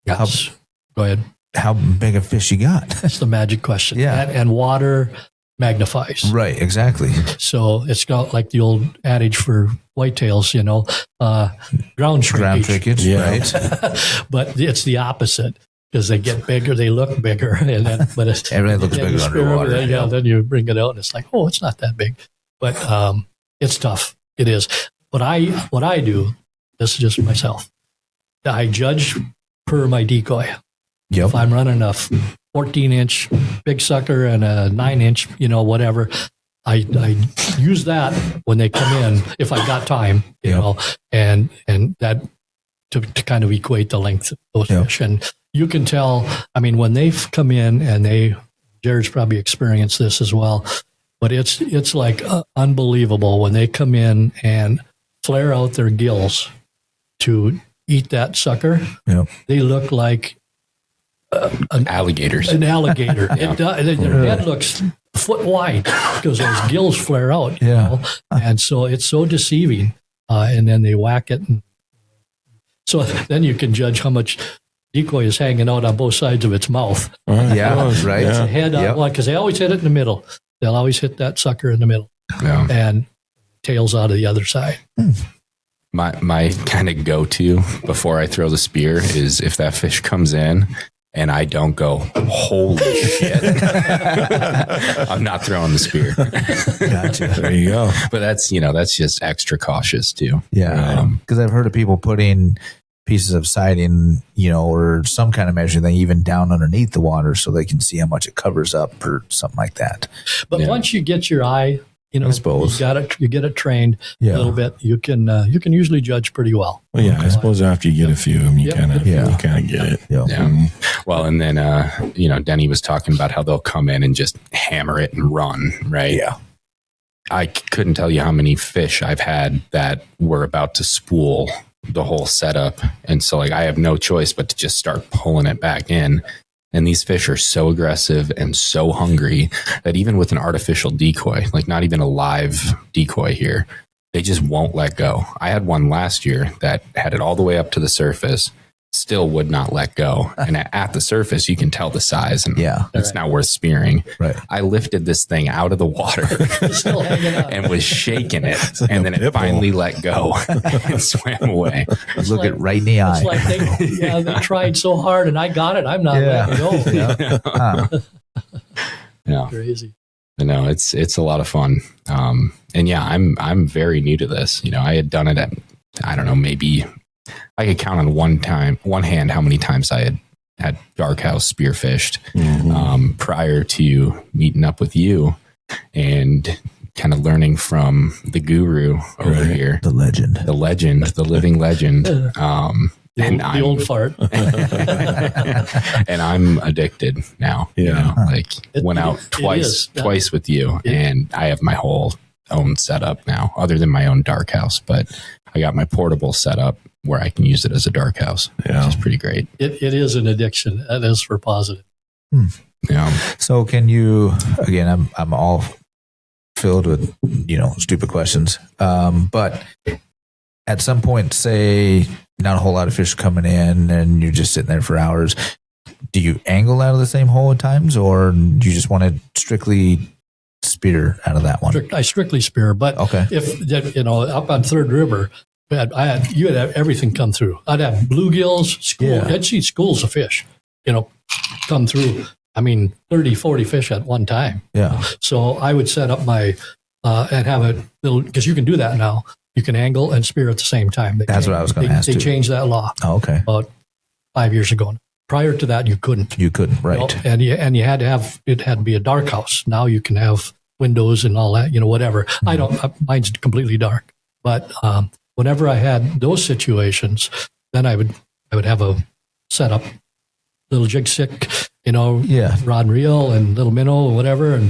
Yes. Go ahead. how big a fish you got. That's the magic question. Yeah. And water magnifies. Right, exactly. So it's got like the old adage for whitetails, ground shrinkage. Right? But it's the opposite because they get bigger, they look bigger. And then, but it's, Everything looks bigger underwater. Then you bring it out and it's like, oh, it's not that big. But it's tough. It is. What I do, this is just myself. I judge per my decoy. Yep. If I'm running a 14-inch big sucker and a 9-inch, whatever, I use that when they come in if I got time, and that to kind of equate the length of those fish. And you can tell, when they've come in and Jared's probably experienced this as well, but it's like unbelievable when they come in and flare out their gills to eat that sucker. Yep. They look like alligators. An alligator. Their head looks a foot wide because those gills flare out. And so it's so deceiving. And then they whack it. And so then you can judge how much decoy is hanging out on both sides of its mouth. Right. It's a head on one because they always hit it in the middle. They'll always hit that sucker in the middle. Yeah. And tails out of the other side. My kind of go-to before I throw the spear is if that fish comes in and I don't go, holy shit, I'm not throwing the spear. Gotcha. There you go. But that's just extra cautious too. Yeah. Because I've heard of people putting pieces of siding, or some kind of measuring thing even down underneath the water so they can see how much it covers up or something like that. But once you get your eye, I suppose you get it trained a little bit. You can usually judge pretty well. Well, yeah, I suppose after you get a few of them, you kind of get it. Yeah. Well, and then Denny was talking about how they'll come in and just hammer it and run, right? Yeah. I couldn't tell you how many fish I've had that were about to spool the whole setup, and so I have no choice but to just start pulling it back in. And these fish are so aggressive and so hungry that even with an artificial decoy, like not even a live decoy here, they just won't let go. I had one last year that had it all the way up to the surface, still would not let go. And at the surface, you can tell the size, and it's not worth spearing. Right. I lifted this thing out of the water Still hanging out. and was shaking it, and then it finally let go and swam away. Look it right in the eye. It's like they tried so hard, and I got it. I'm not letting go. Yeah. Crazy. No, it's a lot of fun. And I'm very new to this. I had done it at, I don't know, maybe I could count on one hand how many times I had dark house spearfished prior to meeting up with you and kind of learning from the guru over here, the legend, the living legend. The old fart. And I'm addicted now. Yeah. Went out twice with you, and I have my whole own setup now, other than my own dark house. But I got my portable setup where I can use it as a dark house, which is pretty great. It is an addiction. That is for positive. Yeah. So can you, again, I'm all filled with, stupid questions. But at some point, say not a whole lot of fish coming in and you're just sitting there for hours. Do you angle out of the same hole at times, or do you just want to strictly spear out of that one? I strictly spear, but if up on Third River, you had everything come through. I'd have bluegills, I'd see schools of fish, come through. 30, 40 fish at one time. Yeah. So I would set up my and have a little, because you can do that now. You can angle and spear at the same time. That's what I was going to ask. They changed that law. Oh, okay. About 5 years ago. Prior to that, you couldn't. Right. And you had to have, it had to be a dark house. Now you can have windows and all that, whatever. I don't, mine's completely dark. But whenever I had those situations, then I would have a setup, little jig stick, rod and reel and little minnow or whatever,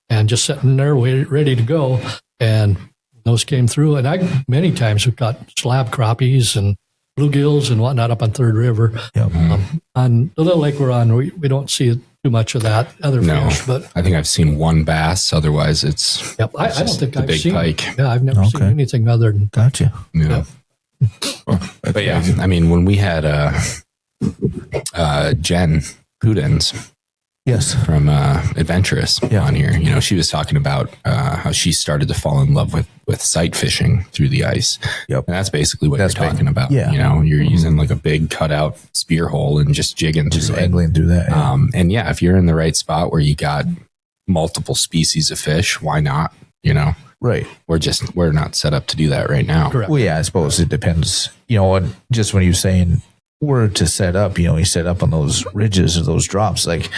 and just sitting there ready to go. And those came through. And I many times have got slab crappies and bluegills and whatnot up on Third River. Yep. On the little lake we're on, we don't see too much of that other fish. But I think I've seen one bass. Otherwise, it's I don't think the I've big seen pike. Yeah, I've never seen anything other than. Gotcha. Yeah. But yeah, when we had Jen Pudens Yes. from Adventurous on here. You know, she was talking about how she started to fall in love with sight fishing through the ice. Yep. And that's basically what That's you're talking about. Yeah. You know, you're using like a big cutout spear hole and just jigging Just through it. angling through that. Yeah. And yeah, if you're in the right spot where you got multiple species of fish, why not? You know, Right. we're not set up to do that right now. Correct. Well, yeah, I suppose it depends. You know, and just when you're saying where to set up, you know, you set up on those ridges or those drops, like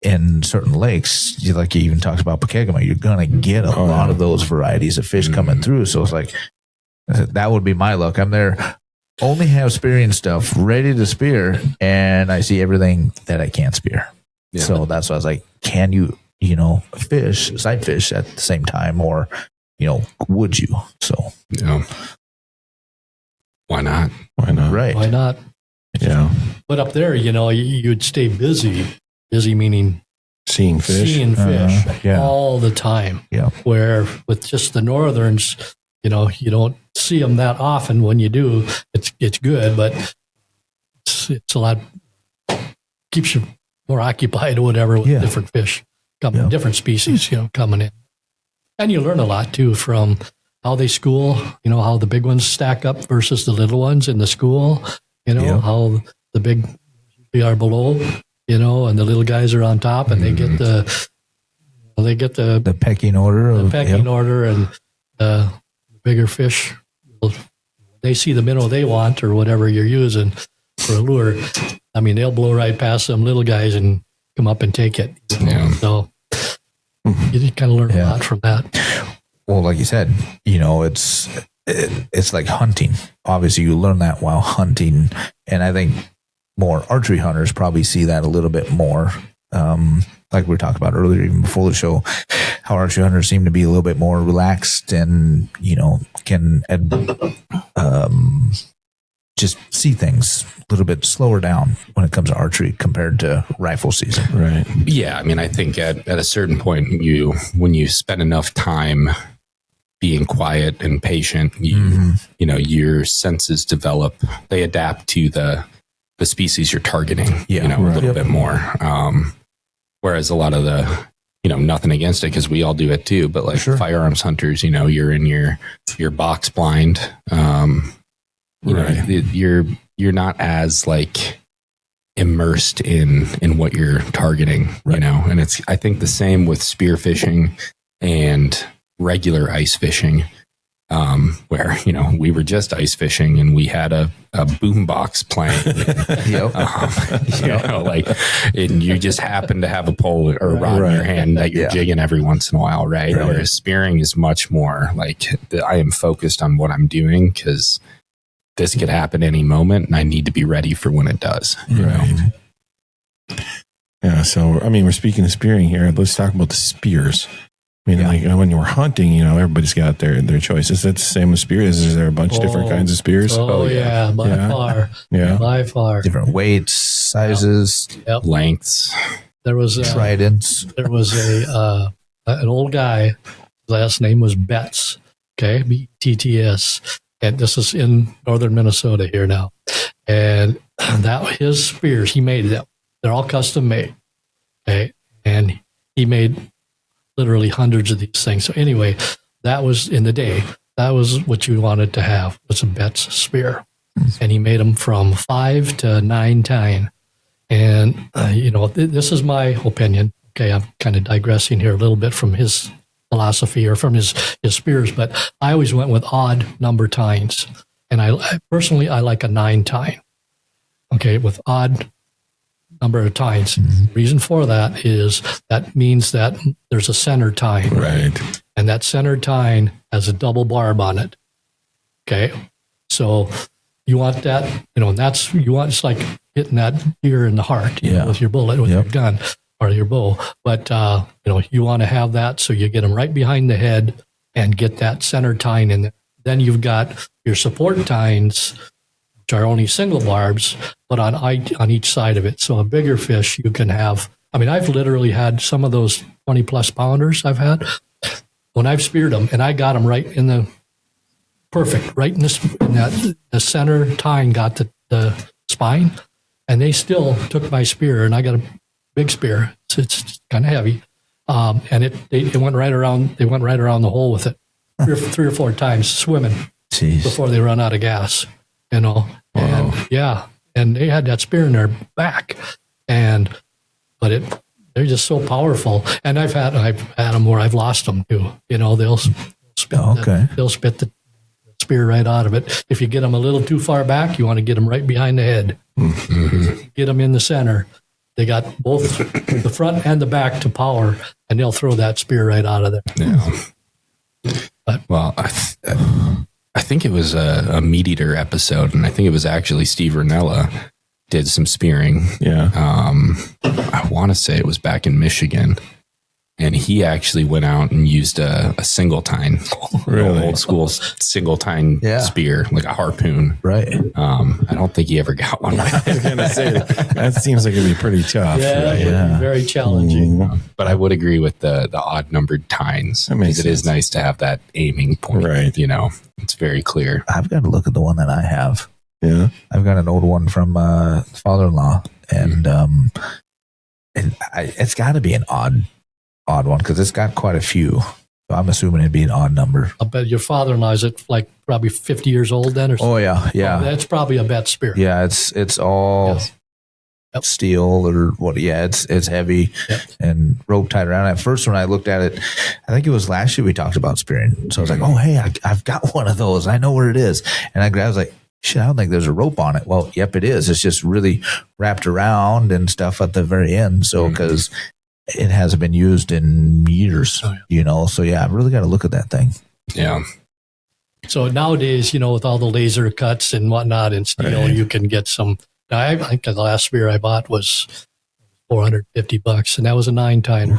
in certain lakes, like you even talked about Pokegama, you're going to get a lot of those varieties of fish coming through. So it's like, that would be my luck. I'm there, only have spearing stuff ready to spear, and I see everything that I can't spear. Yeah. So that's why I was like, can you, you know, sight fish at the same time, or, you know, would you? So, You know, why not? Why not? right. Why not? Yeah. But up there, you know, you'd stay busy. Busy meaning Seeing fish. seeing fish yeah. all the time. Yeah. Where with just the northerns, you know, you don't see them that often. When you do, it's good, but it's a lot, keeps you more occupied or whatever with different fish coming, different species, you know, coming in. And you learn a lot too from how they school, you know, how the big ones stack up versus the little ones in the school, you know, how the big they are below, you know, and the little guys are on top, and they get the pecking order. order, and the bigger fish, they see the minnow they want or whatever you're using for a lure. I mean, they'll blow right past them little guys and come up and take it. You know? Yeah. So you kind of learn a lot from that. Well, like you said, you know, it's like hunting. Obviously, you learn that while hunting, and I think more archery hunters probably see that a little bit more. Like we were talking about earlier, even before the show, how archery hunters seem to be a little bit more relaxed and, you know, can just see things a little bit slower down when it comes to archery compared to rifle season. Right. Yeah, I mean, I think at a certain point, when you spend enough time being quiet and patient, you know, your senses develop. They adapt to the species you're targeting. You know, a little bit more. Whereas a lot of the, you know, nothing against it because we all do it too. But like firearms hunters, you know, you're in your box blind. You know, you're not as like immersed in what you're targeting, you know, and it's, I think the same with spear fishing and regular ice fishing, where, you know, we were just ice fishing and we had a boom box playing, you know, like, and you just happen to have a pole or a rod in your hand that you're jigging every once in a while. Right. Whereas spearing is much more like I am focused on what I'm doing because this could happen any moment and I need to be ready for when it does. You know? Yeah. So, I mean, we're speaking of spearing here. Let's talk about the spears. I mean, like when you're hunting, you know, everybody's got their choices. That's the same with spears. Is there a bunch of different kinds of spears? By far. Yeah. By far. Different weights, sizes, lengths. There was tridents. There was an old guy. His last name was Betts. Okay, Betts. And this is in northern Minnesota here now. And that his spears, he made them. They're all custom made. Okay. And he made literally hundreds of these things. So anyway, that was in the day. That was what you wanted to have, was a Betts spear. And he made them from 5 to 9 tine. And, you know, this is my opinion. Okay, I'm kind of digressing here a little bit from his philosophy or from his spears, but I always went with odd number tines. And I personally like a 9 tine. Okay, with odd number of tines. The reason for that is that means that there's a center tine. Right. And that center tine has a double barb on it. Okay. So you want that, you know, it's like hitting that deer in the heart, you know, with your bullet, with your gun or your bow. But, you know, you want to have that so you get them right behind the head and get that center tine in there. Then you've got your support tines, which are only single barbs, but on each side of it. So a bigger fish you can have. I mean, I've literally had some of those 20 plus pounders I've had when I've speared them, and I got them right in the perfect, right in that the center tine got the spine, and they still took my spear, and I got a big spear. So it's kind of heavy, and it went right around. They went right around the hole with it, three or four times swimming. Jeez. Before they run out of gas, and and they had that spear in their back, but they're just so powerful. And I've had them where I've lost them too. They'll spit the spear right out of it. If you get them a little too far back, you want to get them right behind the head. Mm-hmm. Get them in the center. They got both the front and the back to power, and they'll throw that spear right out of there. Yeah. Well, I think it was a meat eater episode, and I think it was actually Steve Ranella did some spearing. Yeah. I want to say it was back in Michigan, and he actually went out and used a single tine, really old school single tine spear, like a harpoon. Right. I don't think he ever got one. I was going to say that seems like it'd be pretty tough. Yeah, it would be very challenging. But I would agree with the odd numbered tines, because it is nice to have that aiming point. Right. It's very clear. I've got to look at the one that I have. Yeah. I've got an old one from father-in-law, and it's got to be an odd one because it's got quite a few. So I'm assuming it'd be an odd number. I bet your father-in-law is probably 50 years old then, or something. Oh yeah. That's probably a bet spear. Yeah, it's all steel or what? Yeah, it's heavy and rope tied around. At first, when I looked at it, I think it was last year we talked about spearing. So I was like, oh hey, I've got one of those. I know where it is. And I was like, shit, I don't think there's a rope on it. Well, yep, it is. It's just really wrapped around and stuff at the very end. So because it hasn't been used in years, So yeah, I've really got to look at that thing. Yeah. So nowadays, with all the laser cuts and whatnot in steel, you can get some. I think the last spear I bought was $450, and that was a 9-tiner.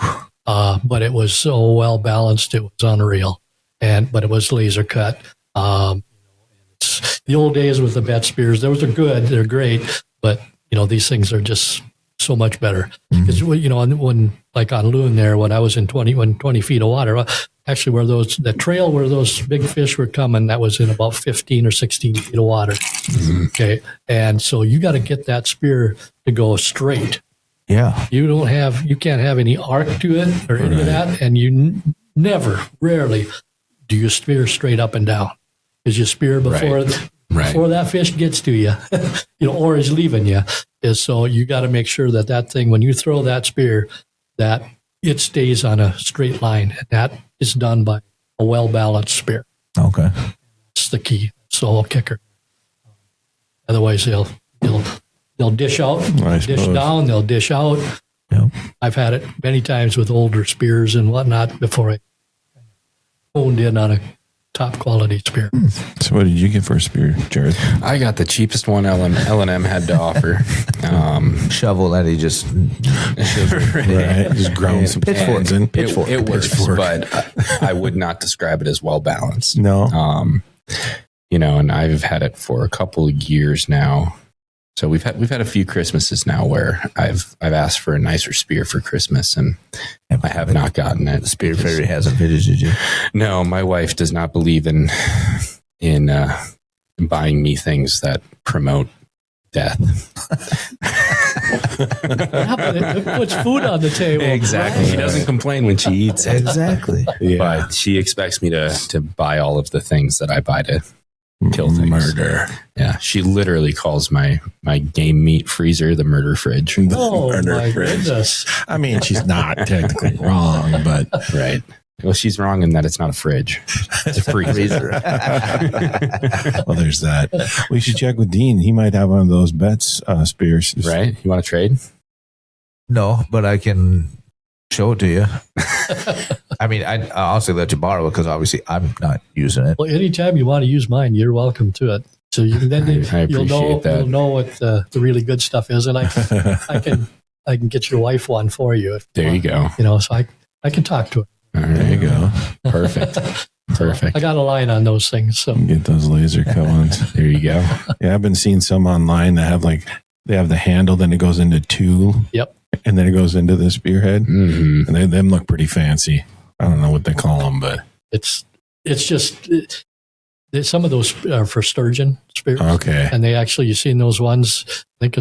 But it was so well balanced, it was unreal. But it was laser cut. The old days with the bet spears, those are good, they're great, but these things are just so much better. Because when like on Loon there, when I was in 20 feet of water, actually the trail where those big fish were coming, that was in about 15 or 16 feet of water. Mm-hmm. Okay, and so you got to get that spear to go straight. Yeah, you can't have any arc to it or any of that, and you rarely do you spear straight up and down. Because you spear before that fish gets to you, or is leaving you. So you got to make sure that thing, when you throw that spear, that it stays on a straight line. And that is done by a well-balanced spear. Okay. That's the key. So a kicker. Otherwise, they'll dish out, dish down, they'll dish out. Yep. I've had it many times with older spears and whatnot before I honed in on a top quality spear. So what did you get for a spear, Jared? I got the cheapest one L&M had to offer. Shovel that he just just ground some pitchforks in. It works, but I would not describe it as well balanced. No. And I've had it for a couple of years now. So we've had a few Christmases now where I've asked for a nicer spear for Christmas, and I have not gotten it. The spear fairy hasn't visited you. No, my wife does not believe in buying me things that promote death. Yeah, but it puts food on the table. Exactly. She doesn't complain when she eats it. Exactly. Yeah. But she expects me to buy all of the things that I buy to kill things. Murder. Yeah, she literally calls my game meat freezer the murder fridge. Oh, my goodness. I mean, she's not technically wrong, but... Right. Well, she's wrong in that it's not a fridge. It's a freezer. Well, there's that. We should check with Dean. He might have one of those bets spears. Right? You want to trade? No, but I can show it to you. I mean, I'll also let you borrow it because obviously I'm not using it. Well, anytime you want to use mine, you're welcome to it. So you'll know what the really good stuff is, and I can get your wife one for you. There you go. So I can talk to her. All right, there you go. Perfect. I got a line on those things. So get those laser cut ones. There you go. Yeah, I've been seeing some online that have they have the handle, then it goes into two. Yep. And then it goes into the spearhead. Mm-hmm. And them look pretty fancy. I don't know what they call them, but it's just some of those are for sturgeon spears. Okay. And they actually, you've seen those ones. I think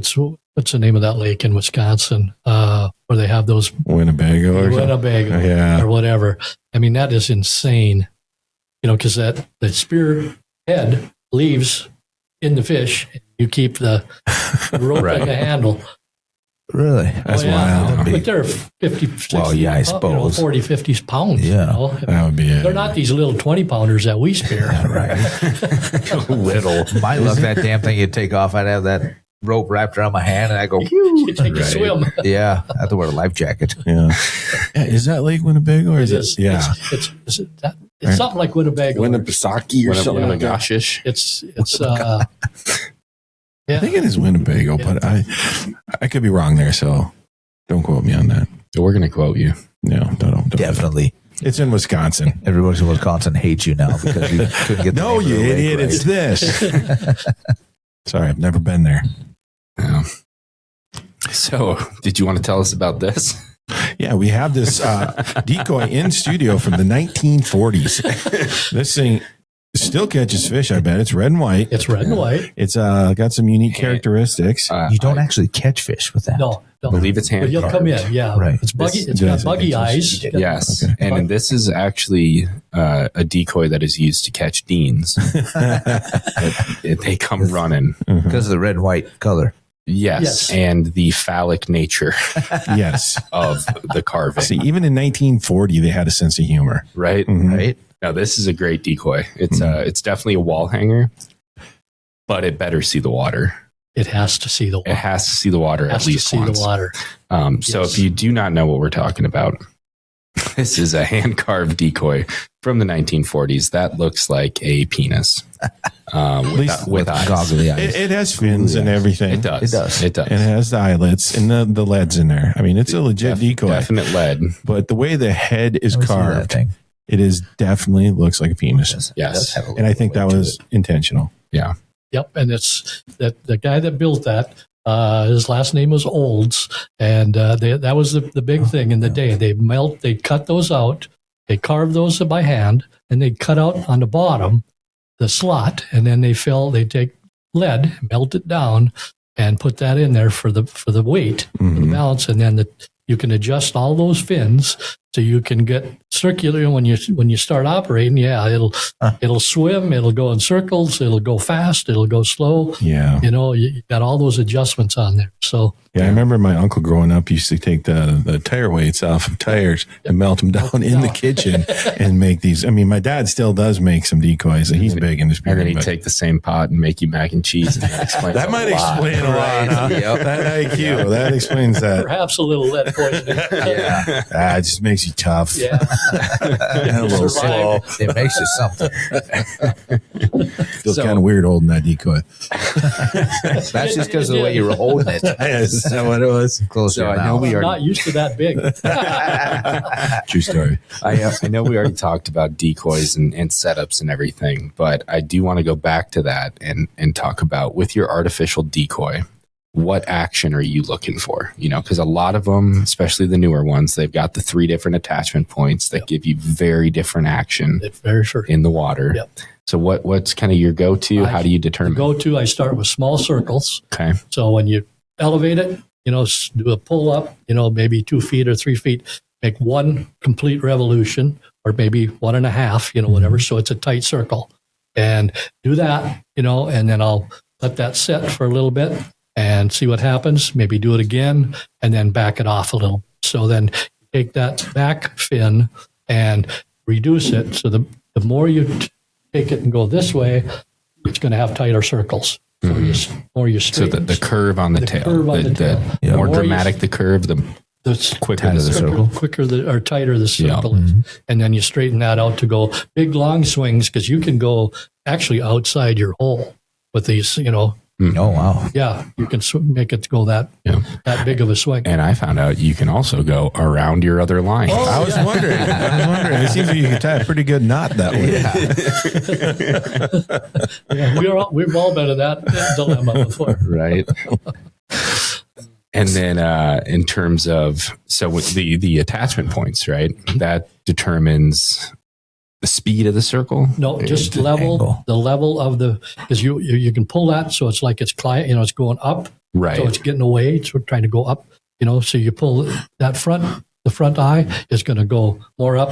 what's the name of that lake in Wisconsin where they have those Winnebago or something? Winnebago Yeah. or whatever. I mean, that is insane. Because the spear head leaves in the fish. You keep the rope Right. like a handle. Really? That's wild. But they're 50, 60, Well, yeah, I suppose. 40, 50 pounds. Yeah. That would be it. They're not these little 20-pounders that we spear. Right. Little. Might look that damn thing you'd take off. I'd have that rope wrapped around my hand, and I go, You take a Right. swim. yeah, I have to wear a life jacket. Yeah. Is that Lake Winnebago or is it? Yeah. It's something like Winnebago. Winnipesaukee or something like that. Winnebagoshish. It's I think it is Winnebago, but I could be wrong there, so don't quote me on that. We're going to quote you. No, don't. Definitely. It's in Wisconsin. Everybody in Wisconsin hates you now because you couldn't get the No, name of you the lake idiot. right. It's this. Sorry, I've never been there. Yeah. So, did you want to tell us about this? Yeah, we have this decoy in studio from the 1940s. This thing still catches fish, I bet. It's red and white. It's red and white. It's got some unique characteristics. You don't actually catch fish with that. No, I believe it's hand but you'll carved. come in. Yeah, Right. It's buggy. This- It's got buggy eyes. Yes, Okay. and this is actually a decoy that is used to catch deans. They come running. Because of the red and white color. Yes, Yes. and the phallic nature Yes. of the carving. See, even in 1940, they had a sense of humor. Right? Mhm. Right? Now, this is a great decoy. It's definitely a wall hanger, but it better see the water. It has to see the It water. has to see the water It has at to least see once. the water. So Yes. if you do not know what we're talking about, this is a hand-carved decoy from the 1940s that looks like a penis least with eyes. Goggly eyes. It has fins and everything. It does. It does. It does. And it has the eyelets and the leads in there. I mean, it's a legit decoy. Definite lead. But the way the head is Let me see that carved, thing. it is definitely looks like a penis. Yes. Does have a And I think that little was intentional. Yeah. Yep, and it's that the guy that built that. His last name was Olds, and that was the big thing in the day. They'd cut those out, they carve those by hand, and they'd cut out on the bottom the slot, and then they take lead, melt it down, and put that in there for the weight, for the Mhm. balance, and then you can adjust all those fins so you can get circular when you start operating. Yeah, it'll swim, it'll go in circles, it'll go fast, it'll go slow. Yeah. You got all those adjustments on there. So Yeah, I remember my uncle growing up used to take the tire weights off of tires and melt them down in the kitchen and make these. I mean, my dad still does make some decoys, and he's big in the And then spirit. he'd but take the same pot and make you mac and cheese. And that explains that a might lot. explain a lot. Huh? Yep. That IQ, that explains that. perhaps a little lead poisoning. Yeah. It just makes you tough. Yeah. And a little slow. Survive. It makes you something. Feels So- kind of weird holding that decoy. That's just because of the way you were holding it. Is that what it was? Close So your I know mouth. we I'm are. not used to that big. True story. I know we already talked about decoys and setups and everything, but I do want to go back to that and talk about with your artificial decoy. What action are you looking for? Because a lot of them, especially the newer ones, they've got the 3 different attachment points that give you very different action It's very sure. in the water. Yep. So what's kind of your go-to? How do you To determine? go to, I start with small circles. Okay. So when you elevate it, do a pull up, maybe 2 feet or 3 feet, make one complete revolution or maybe 1.5, whatever. So it's a tight circle and do that, and then I'll let that set for a little bit and see what happens. Maybe do it again and then back it off a little. So then you take that back fin and reduce it. So the more you take it and go this way, it's going to have tighter circles. So more you So straighten. the curve on the tail. curve on the tail. The Yeah. more More you- dramatic the curve, the the quicker Tighter the the circle. quicker or tighter the Yeah. circle is. And then you straighten that out to go big long swings because you can go actually outside your hole with these, Oh, wow. yeah, you can make it go that big of a swing. And I found out you can also go around your other line. Oh, I was wondering. It seems like you can tie a pretty good knot that way. Yeah, we've all been in that dilemma before. Right. And then in terms of with the attachment points, right? That determines the speed of the circle? No, just the level, angle. the level of the, because you can pull that so it's like it's it's going up. Right. So it's getting away. It's trying to go up, so you pull that the front eye is going to go more up.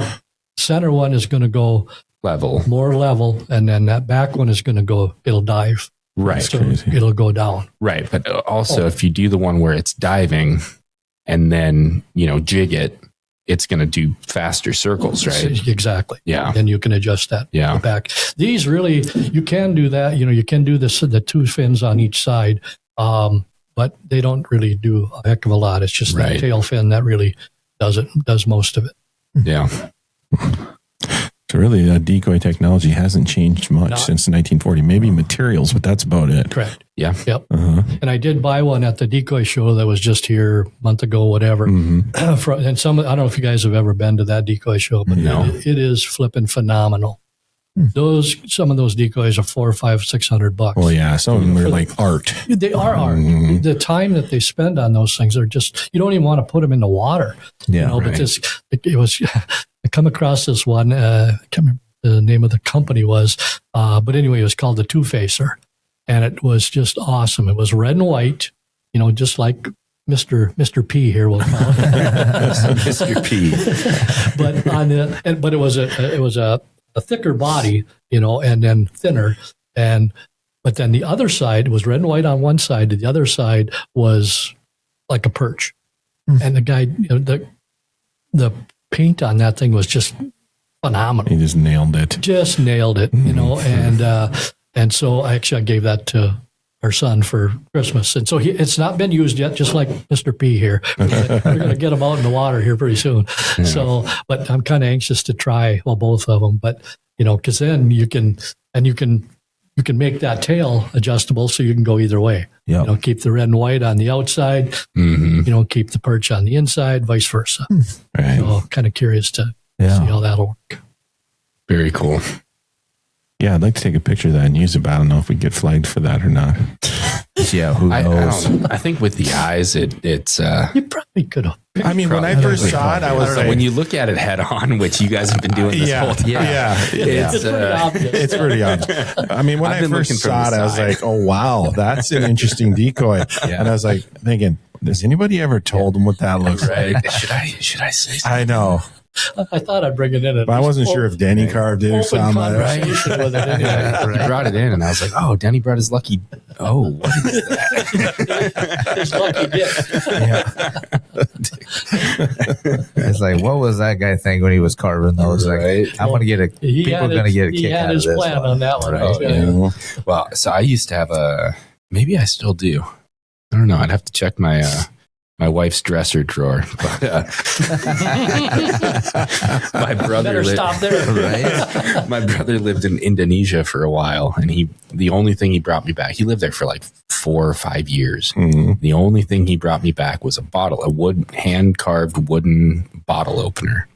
Center one is going to go Level. more level. And then that back one is going to go, it'll dive. Right. So it'll go down. Right. But also, if you do the one where it's diving and then, jig it, it's going to do faster circles, right? Exactly. Yeah. And you can adjust that Yeah. back. These really, you can do that. You can do this, the two fins on each side, but they don't really do a heck of a lot. It's just Right. that tail fin that really does most of it. Yeah. So really, decoy technology hasn't changed much since 1940. Maybe materials, but that's about it. Correct. Yeah. Yep. Uh-huh. And I did buy one at the decoy show that was just here a month ago, whatever. Mm-hmm. And I don't know if you guys have ever been to that decoy show, but No. it is flipping phenomenal. Some of those decoys are $400, $500, $600. Well, yeah, some of them are like art. They are art. Mhm. The time that they spend on those things are just, you don't even want to put them in the water. Yeah. But it was, I come across this one, I can't remember the name of the company was, but anyway, it was called the Two Facer. And it was just awesome. It was red and white, just like Mr. P here, we'll call it. Mr. P. But it was a thicker body, and then thinner. But then the other side was red and white on one side. The other side was like a perch. And the guy, the paint on that thing was just phenomenal. He just nailed it. Just nailed it, and so I gave that to our son for Christmas. And so it's not been used yet, just like Mr. P here. We're going to get him out in the water here pretty soon. Yeah. So, but I'm kind of anxious to try, both of them. But, because then you can make that tail adjustable so you can go either way. Yeah. Keep the red and white on the outside, Mm-hmm. keep the perch on the inside, vice versa. Right. So kind of curious to see how that'll work. Very cool. Yeah, I'd like to take a picture of that and use it, but I don't know if we get flagged for that or not. Yeah. Who I knows? don't know. I think with the eyes, it's. You probably could have. I mean, when I first saw it, I was like, when you look at it head on, which you guys have been doing this whole time. It's pretty obvious. It's pretty obvious. I mean, when I've I been first looking from saw the it, I was side. like, oh, wow, that's an interesting decoy. And I was like, thinking, has anybody ever told them what that looks Right? like? Should I say something? I know. I thought I'd bring it in. But I wasn't sure if Denny carved it or open something. conversation with it anyway. He brought it in, and I was like, "Oh, Denny brought his lucky." Oh, what is that? His lucky dip. It's like, what was that guy think when he was carving those? Like, Right. I'm going to get a, people are going to get a He kick had out of his this plan one. on that one. Right. I'll tell you. Yeah. Well, so I used to have maybe I still do. I don't know. I'd have to check my wife's dresser drawer. But, my brother Better stop there. Right? My brother lived in Indonesia for a while, and the only thing he brought me back, he lived there for like 4 or 5 years. Mhm. The only thing he brought me back was a hand carved wooden bottle opener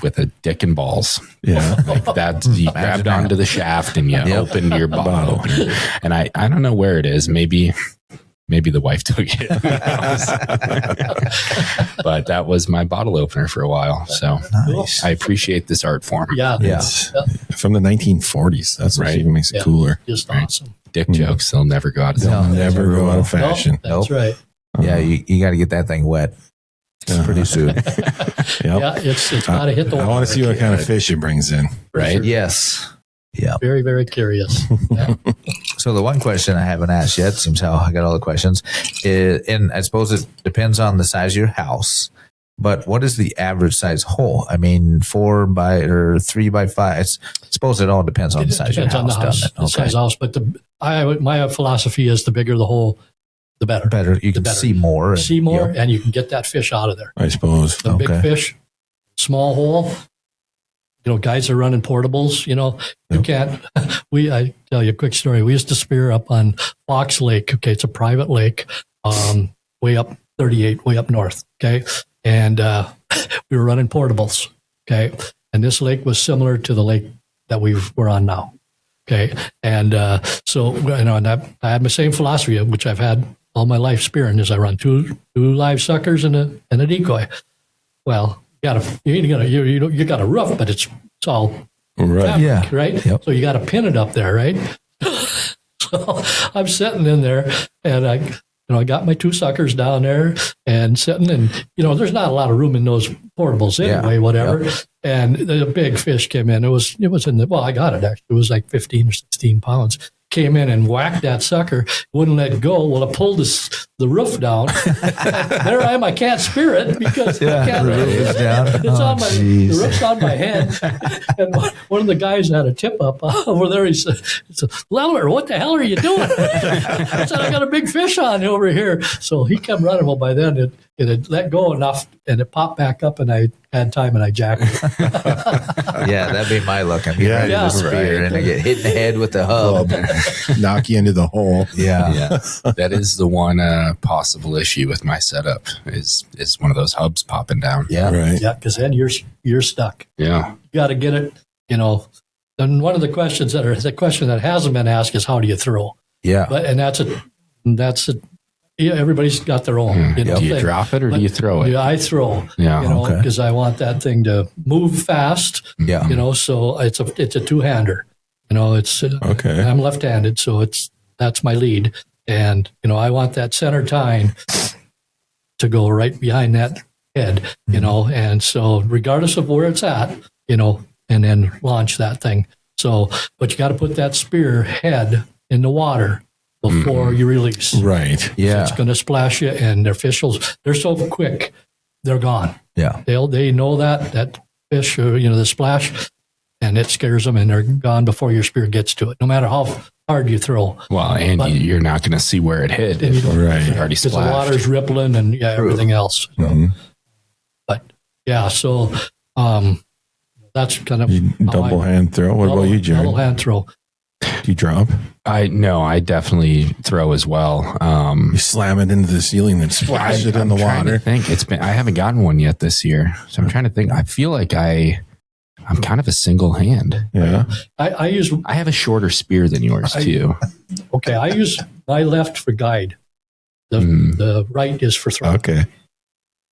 with a dick and balls. Yeah. Like that, you grabbed onto the shaft and you opened your bottle opener. And I don't know where it is. Maybe the wife took it. Who knows? But that was my bottle opener for a while. So Nice. I appreciate this art form. Yeah. It's from the 1940s. That's what Right. even makes it Yeah. cooler. Just Right. awesome. Dick jokes, they'll never go out of No. style. Never go out of fashion. No, that's right. Yeah, you got to get that thing wet pretty soon. Yep. Yeah, it's got to hit the I water. want to see what kind of fish it brings in. Right? Yes. Yeah. Very, very curious. Yeah. So the one question I haven't asked yet, seems how I got all the questions, and I suppose it depends on the size of your house, but what is the average size hole? I mean, 4 by or 3 by 5. I suppose it all depends on the size of your Depends on house, the house, doesn't it? the size of the house. But my philosophy is the bigger the hole, the better. Better. You can better. see more. and- See more, Yep. and you can get that fish out of there. I suppose. The big Okay. fish, small hole. Guys are running portables. You can't. I tell you a quick story. We used to spear up on Fox Lake. Okay, it's a private lake, way up 38, way up north. Okay, and we were running portables. Okay, and this lake was similar to the lake that we're on now. Okay, and so and I had my same philosophy, which I've had all my life spearing, is I run two live suckers and a decoy. Well, you got a roof, but it's all Right. fabric, Yeah. right? Yep. So you got to pin it up there, right? So I'm sitting in there, and I got my two suckers down there and sitting, and there's not a lot of room in those portables anyway, whatever. Yep. And the big fish came in. It was in I got it actually. It was like 15 or 16 pounds. Came in and whacked that sucker, wouldn't let it go. Well, I pulled the roof down. There I am. I can't spear it because I can't. The roof is down. The roof's on my head. And one of the guys had a tip up over there. He said, "Lemler, what the hell are you doing?" I said, "I got a big fish on over here." So he kept running. Well, by then it had let go enough, and it popped back up, and I had time, and I jacked it. Yeah, that'd be my luck. I'm getting ready to spear, and I get hit in the head with the hub. Knock you into the hole. Yeah. That is the one possible issue with my setup is one of those hubs popping down. Yeah. Right. Yeah, because then you're stuck. Yeah. You got to get it. And one of the questions the question that hasn't been asked is how do you throw? Yeah. But that's it. Yeah, everybody's got their own. Do you thing. drop it or do you throw it? Yeah, I throw. Yeah. Because I want that thing to move fast. Yeah. So it's a two-hander. It's Okay. I'm left-handed, so that's my lead, and I want that center tine to go right behind that head. And so regardless of where it's at, and then launch that thing. So, but you got to put that spear head in the water before you release. Right. Yeah. It's going to splash you, and they're so quick, they're gone. Yeah. They know that fish, the splash, and it scares them, and they're gone before your spear gets to it, no matter how hard you throw. Well, and you're not going to see where it hit. And you don't, Right. It already because the splashed. water's rippling and everything else. So, Mhm. But yeah, so that's kind of You double hand throw. What about you, Jared? Double hand throw. Do you drop? I definitely throw as well. You slam it into the ceiling and splash it in the trying to water. think. I haven't gotten one yet this year, so I'm trying to think. I feel like I'm kind of a single hand. Yeah. I I have a shorter spear than yours too. I use my left for guide. The right is for throw. Okay.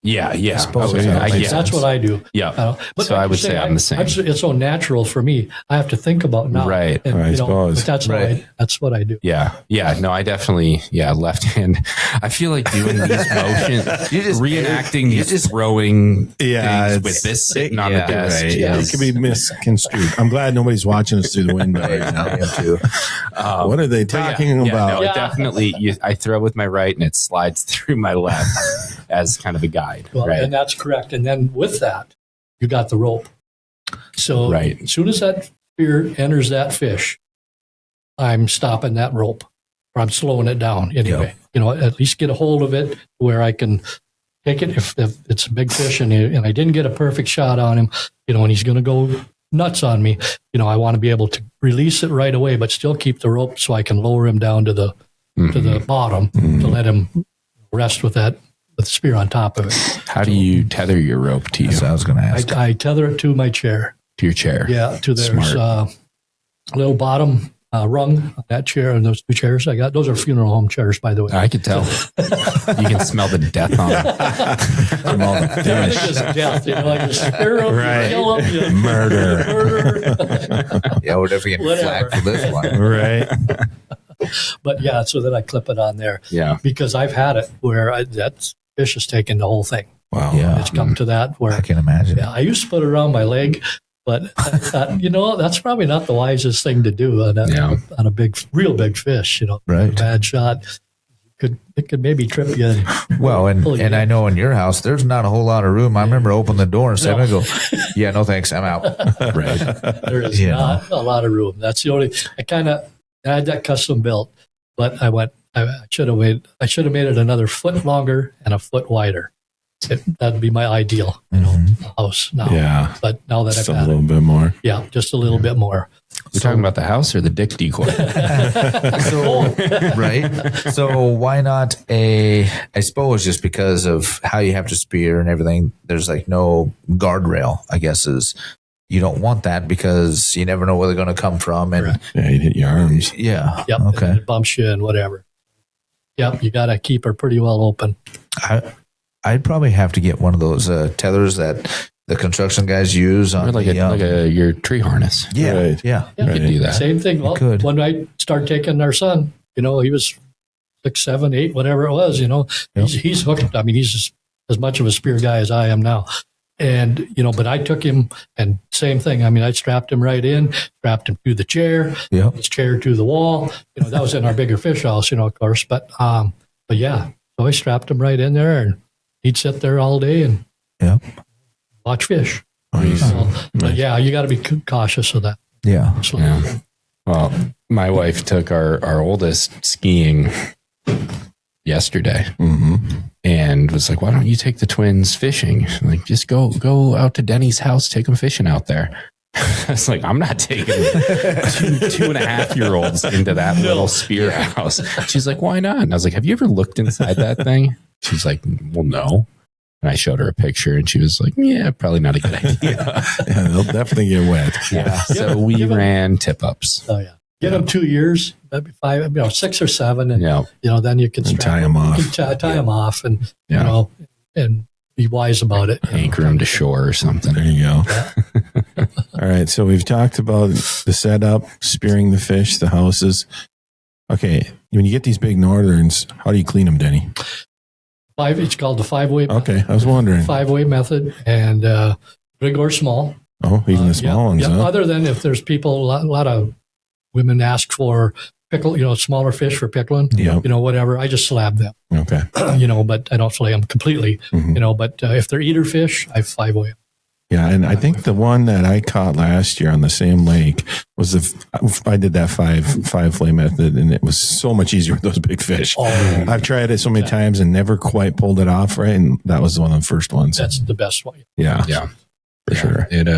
Yeah. suppose Okay, so. I guess. That's what I do. Yeah. But So I would say I'm the same. It's so natural for me. I have to think about now. Right. And, I suppose. But that's Right. that's what I do. Yeah. No, I definitely, left hand. I feel like doing these motions, reenacting these throwing things with this sitting on the desk. Right. Yeah. It could be misconstrued. I'm glad nobody's watching us through the window right I now. am too. What are they talking about? No, it definitely, I throw with my right and it slides through my left as kind of a guide. Well, right. and that's correct. And then with that, you got the rope. So as soon as that spear enters that fish, I'm stopping that rope, or I'm slowing it down anyway. At least get a hold of it where I can take it. If it's a big fish and I didn't get a perfect shot on him, and he's going to go nuts on me, I want to be able to release it right away, but still keep the rope so I can lower him down to the bottom to let him rest with the spear on top of it. How do you tether your rope to you? That's what I was going to ask. I tether it to my chair. To your chair? Yeah, to there's Smart. little bottom rung on that chair, and those two chairs I got. Those are funeral home chairs, by the way. I could tell. You can smell the death on them. From all the Everything fish. is death. Like you spear them, Right. you kill them, you murder. Yeah, we're definitely getting Whatever. flagged for this one. Right. But yeah, so then I clip it on there. Yeah. Because I've had it where that fish has taken the whole thing. Wow. Yeah. It's come to that where I can imagine. I used to put it around my leg, but I thought, that's probably not the wisest thing to do on a real big fish. Right. A bad shot it could maybe trip you. Well, and I know in your house, there's not a whole lot of room. I remember opening the door and saying, I go, yeah, no thanks, I'm out. Right. There is not a lot of room. That's the only. I had that custom built, but I should have made it another foot longer and a foot wider. That'd be my ideal, house now. Yeah. But now that Just I've a had little bit more. just a little bit more. We're talking about the house or the dick decoy? Right. So why not I suppose just because of how you have to spear and everything, there's like no guardrail, I guess you don't want that because you never know where they're going to come from. And Yeah, you'd hit your arms. yeah. Yep. Okay. And it bumps you and whatever. Yep. You got to keep her pretty well open. I'd probably have to get one of those tethers that the construction guys use on Or like your tree harness. yeah, Right. yeah. You could do that. Same thing. Well, could. one night, started taking our son. He was 6, 7, 8, whatever it was. He's hooked. I mean, he's just as much of a spear guy as I am now. And but I took him, and same thing. I mean, I strapped him right in, strapped him to the chair, his chair to the wall. That was in our bigger fish house, of course. But yeah, so I strapped him right in there, and he'd sit there all day and watch fish. So, but yeah, you got to be cautious of that. Yeah. So, Yeah. Well, my wife took our oldest skiing yesterday and was like, why don't you take the twins fishing? I'm like, just go out to Denny's house, take them fishing out there. I was like, I'm not taking 2.5-year-olds into that little spear house. She's like, why not? And I was like, have you ever looked inside that thing? She's like, well, no. And I showed her a picture, and she was like, yeah, probably not a good idea. Yeah, they'll definitely get wet. Yeah. So we ran tip-ups. Oh, yeah. Get them 2 years, maybe 5, 6 or 7. And, then you can tie them off. Tie them off and, and be wise about it. Anchor them to shore or something. There you go. All right. So we've talked about the setup, spearing the fish, the houses. Okay. When you get these big northerns, how do you clean them, Denny? It's called the 5-way method. Okay. I was wondering. 5-way method, and big or small. Oh, even the small ones, huh? Other than if there's people, a lot of women ask for pickle, smaller fish for pickling, whatever. I just slab them, Okay. but I don't fillet them completely, but if they're eater fish, I 5-way them. Yeah, and I think the one that I caught last year on the same lake was I did that five flay method, and it was so much easier with those big fish. Oh, I've tried it so many times and never quite pulled it off right, and that was one of the first ones. that's the best way. Yeah, for sure. It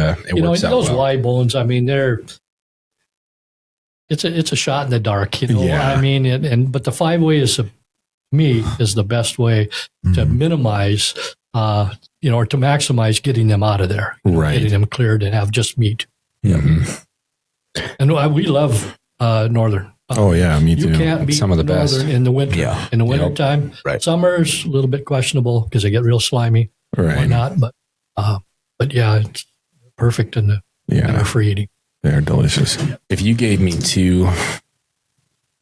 works out those well. wide bones, I mean, it's a shot in the dark, Yeah. I mean, but the 5-way is the best way to minimize, or to maximize getting them out of there, Right. getting them cleared and have just meat. Mhm. And we love northern. Oh yeah, me too. You can't beat Some of the best. northern in the winter. Yeah. In the wintertime, Right. Summer's a little bit questionable because they get real slimy or Right. not. But yeah, it's perfect in the Yeah, for eating. they're delicious. If you gave me 2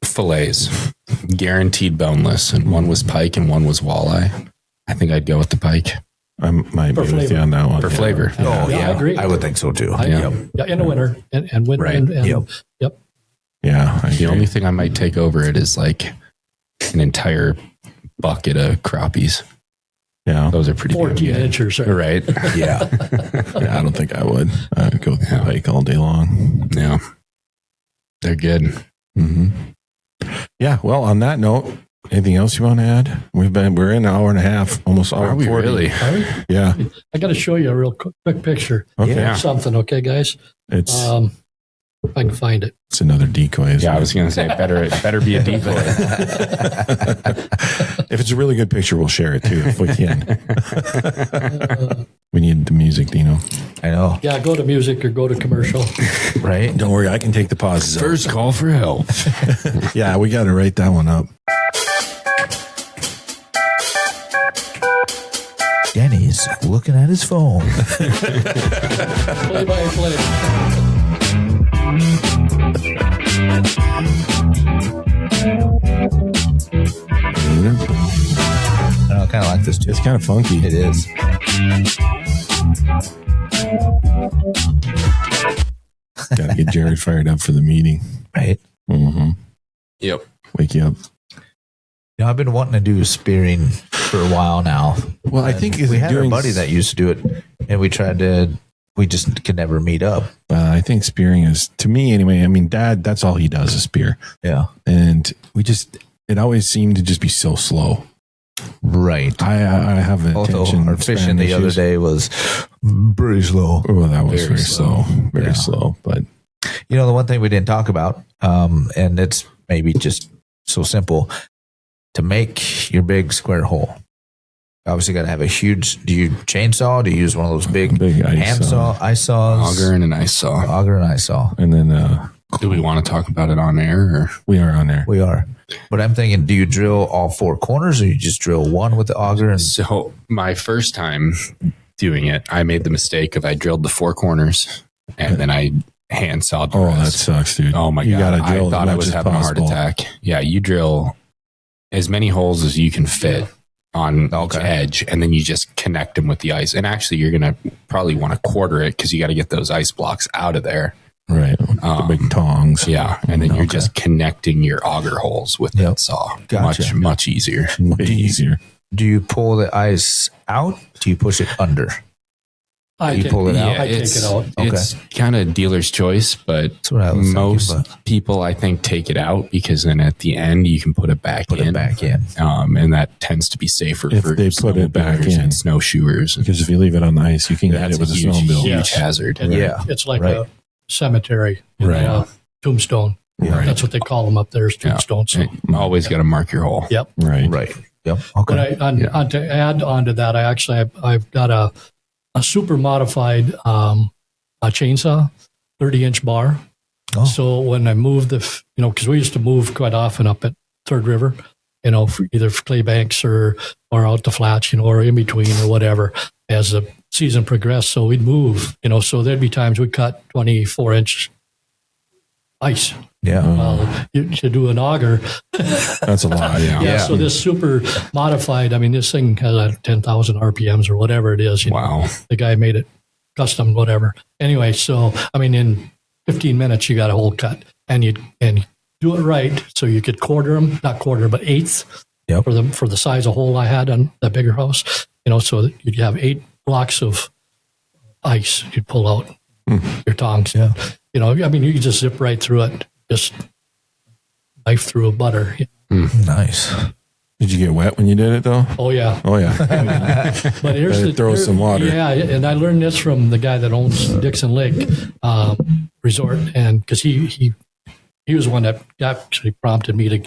fillets, guaranteed boneless, and one was pike and one was walleye, I think I'd go with the pike I might be For with you flavor. on that one. for flavor. Oh, Yeah, yeah. I agree. I would think so too. Yeah. Yeah, in the winter and winter. Right. And, Yep. Yeah, I The agree. only thing I might take over it is like an entire bucket of crappies. Yeah, Those are pretty 14 good. inches. Right. Yeah. yeah, I don't think I would. I'd go with the pike all day long. Yeah. They're good. Mm-hmm. Yeah. Well, on that note, anything else you want to add? We're in an hour and a half, almost hour. Are we 40. really? Are we? Yeah. I got to show you a real quick picture. Okay. Yeah. Something, okay, guys? It's If I can find it. it's another decoy. Isn't Yeah, I it? was going to say it better be a decoy. If it's a really good picture, we'll share it too if we can. We need the music, Dino. I know. Yeah, go to music or go to commercial. Right? Don't worry, I can take the pauses out. First call for help. Yeah, we got to write that one up. Denny's looking at his phone. Play by play. I kind of like this too. It's kind of funky. It is. Got to get Jared fired up for the meeting. Right? Mm-hmm. Yep. Wake you up. I've been wanting to do spearing for a while now. Well, I think we had a buddy that used to do it, and we just could never meet up. I think spearing is, to me anyway, I mean, Dad, that's all he does is spear. Yeah. And it always seemed to just be so slow. Right. I have an Although attention our fishing span the other issues. day was pretty slow. Oh, that was Very very slow. Very Yeah. slow. But The one thing we didn't talk about, and it's maybe just so simple, to make your big square hole. Obviously, got to have a huge. Do you chainsaw? Do you use one of those big hand ice saws? Auger and an ice saw. Auger and ice saw. and then Do we want to talk about it on air? Or? we are on there. We are. But I'm thinking, do you drill all 4 corners, or you just drill one with the auger? And So my first time doing it. I made the mistake of I drilled the 4 corners and then I hand sawed the rest. That sucks, dude. Oh my You God. gotta drill I thought as I much was as having possible. a heart attack. Yeah. You drill as many holes as you can fit on each edge, and then you just connect them with the ice. And actually, you're going to probably want to quarter it because you got to get those ice blocks out of there. Right. The big tongs. Yeah. And then you're just connecting your auger holes with that saw. Gotcha. Much easier. Way easier. Do you pull the ice out? Do you push it under? You pull it out? I take it out. It's kind of dealer's choice, but That's what I was most thinking, people, I think, take it out because then at the end you can put it back in. And that tends to be safer If for they put it back snowboarders in. and snowshoers. Because if you leave it on the ice, you can hit That's it with a huge, snowmobile. huge hazard. And it's like a cemetery, tombstone. Right. That's what they call them up there, is tombstones. So, Always got to mark your hole. yep. Right. Yep. Okay. But to add on to that, I've got a super modified a chainsaw, 30-inch bar. Oh. So when I moved because we used to move quite often up at Third River, for either clay banks or out the flats, or in between or whatever as the season progressed. So we'd move, so there'd be times we'd cut 24-inch ice. Yeah. Well, to do an auger. That's a lot. Yeah. So this super modified, this thing has 10,000 RPMs or whatever it is. Wow. The guy made it custom, whatever. Anyway, so, in 15 minutes, you got a hole cut and you do it right. So you could quarter them, not quarter, but eighths for the size of hole I had on the bigger house, so that you'd have 8 blocks of ice you'd pull out your tongs. Yeah. You could just zip right through it, just knife through a butter. Nice. Did you get wet when you did it, though? Oh, yeah. Oh, yeah. But Throw some water. Yeah, and I learned this from the guy that owns Dixon Lake Resort, and because he was the one that actually prompted me to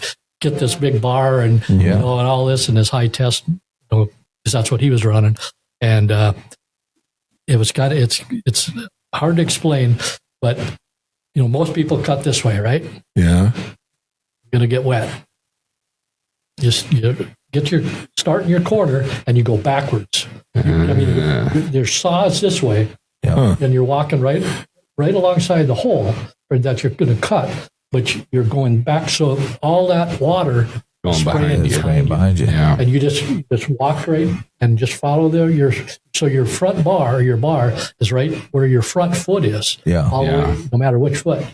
get this big bar and and all this and this high test, because that's what he was running, and it's hard to explain, but most people cut this way, right? Yeah. You're gonna get wet. Just start in your corner and you go backwards. Your saw is this way, and you're walking right alongside the hole that you're going to cut, but you're going back, so all that water Going behind you. Yeah. and you just walk right and just follow your front bar, your bar is right where your front foot is. Yeah. All the way, no matter which foot.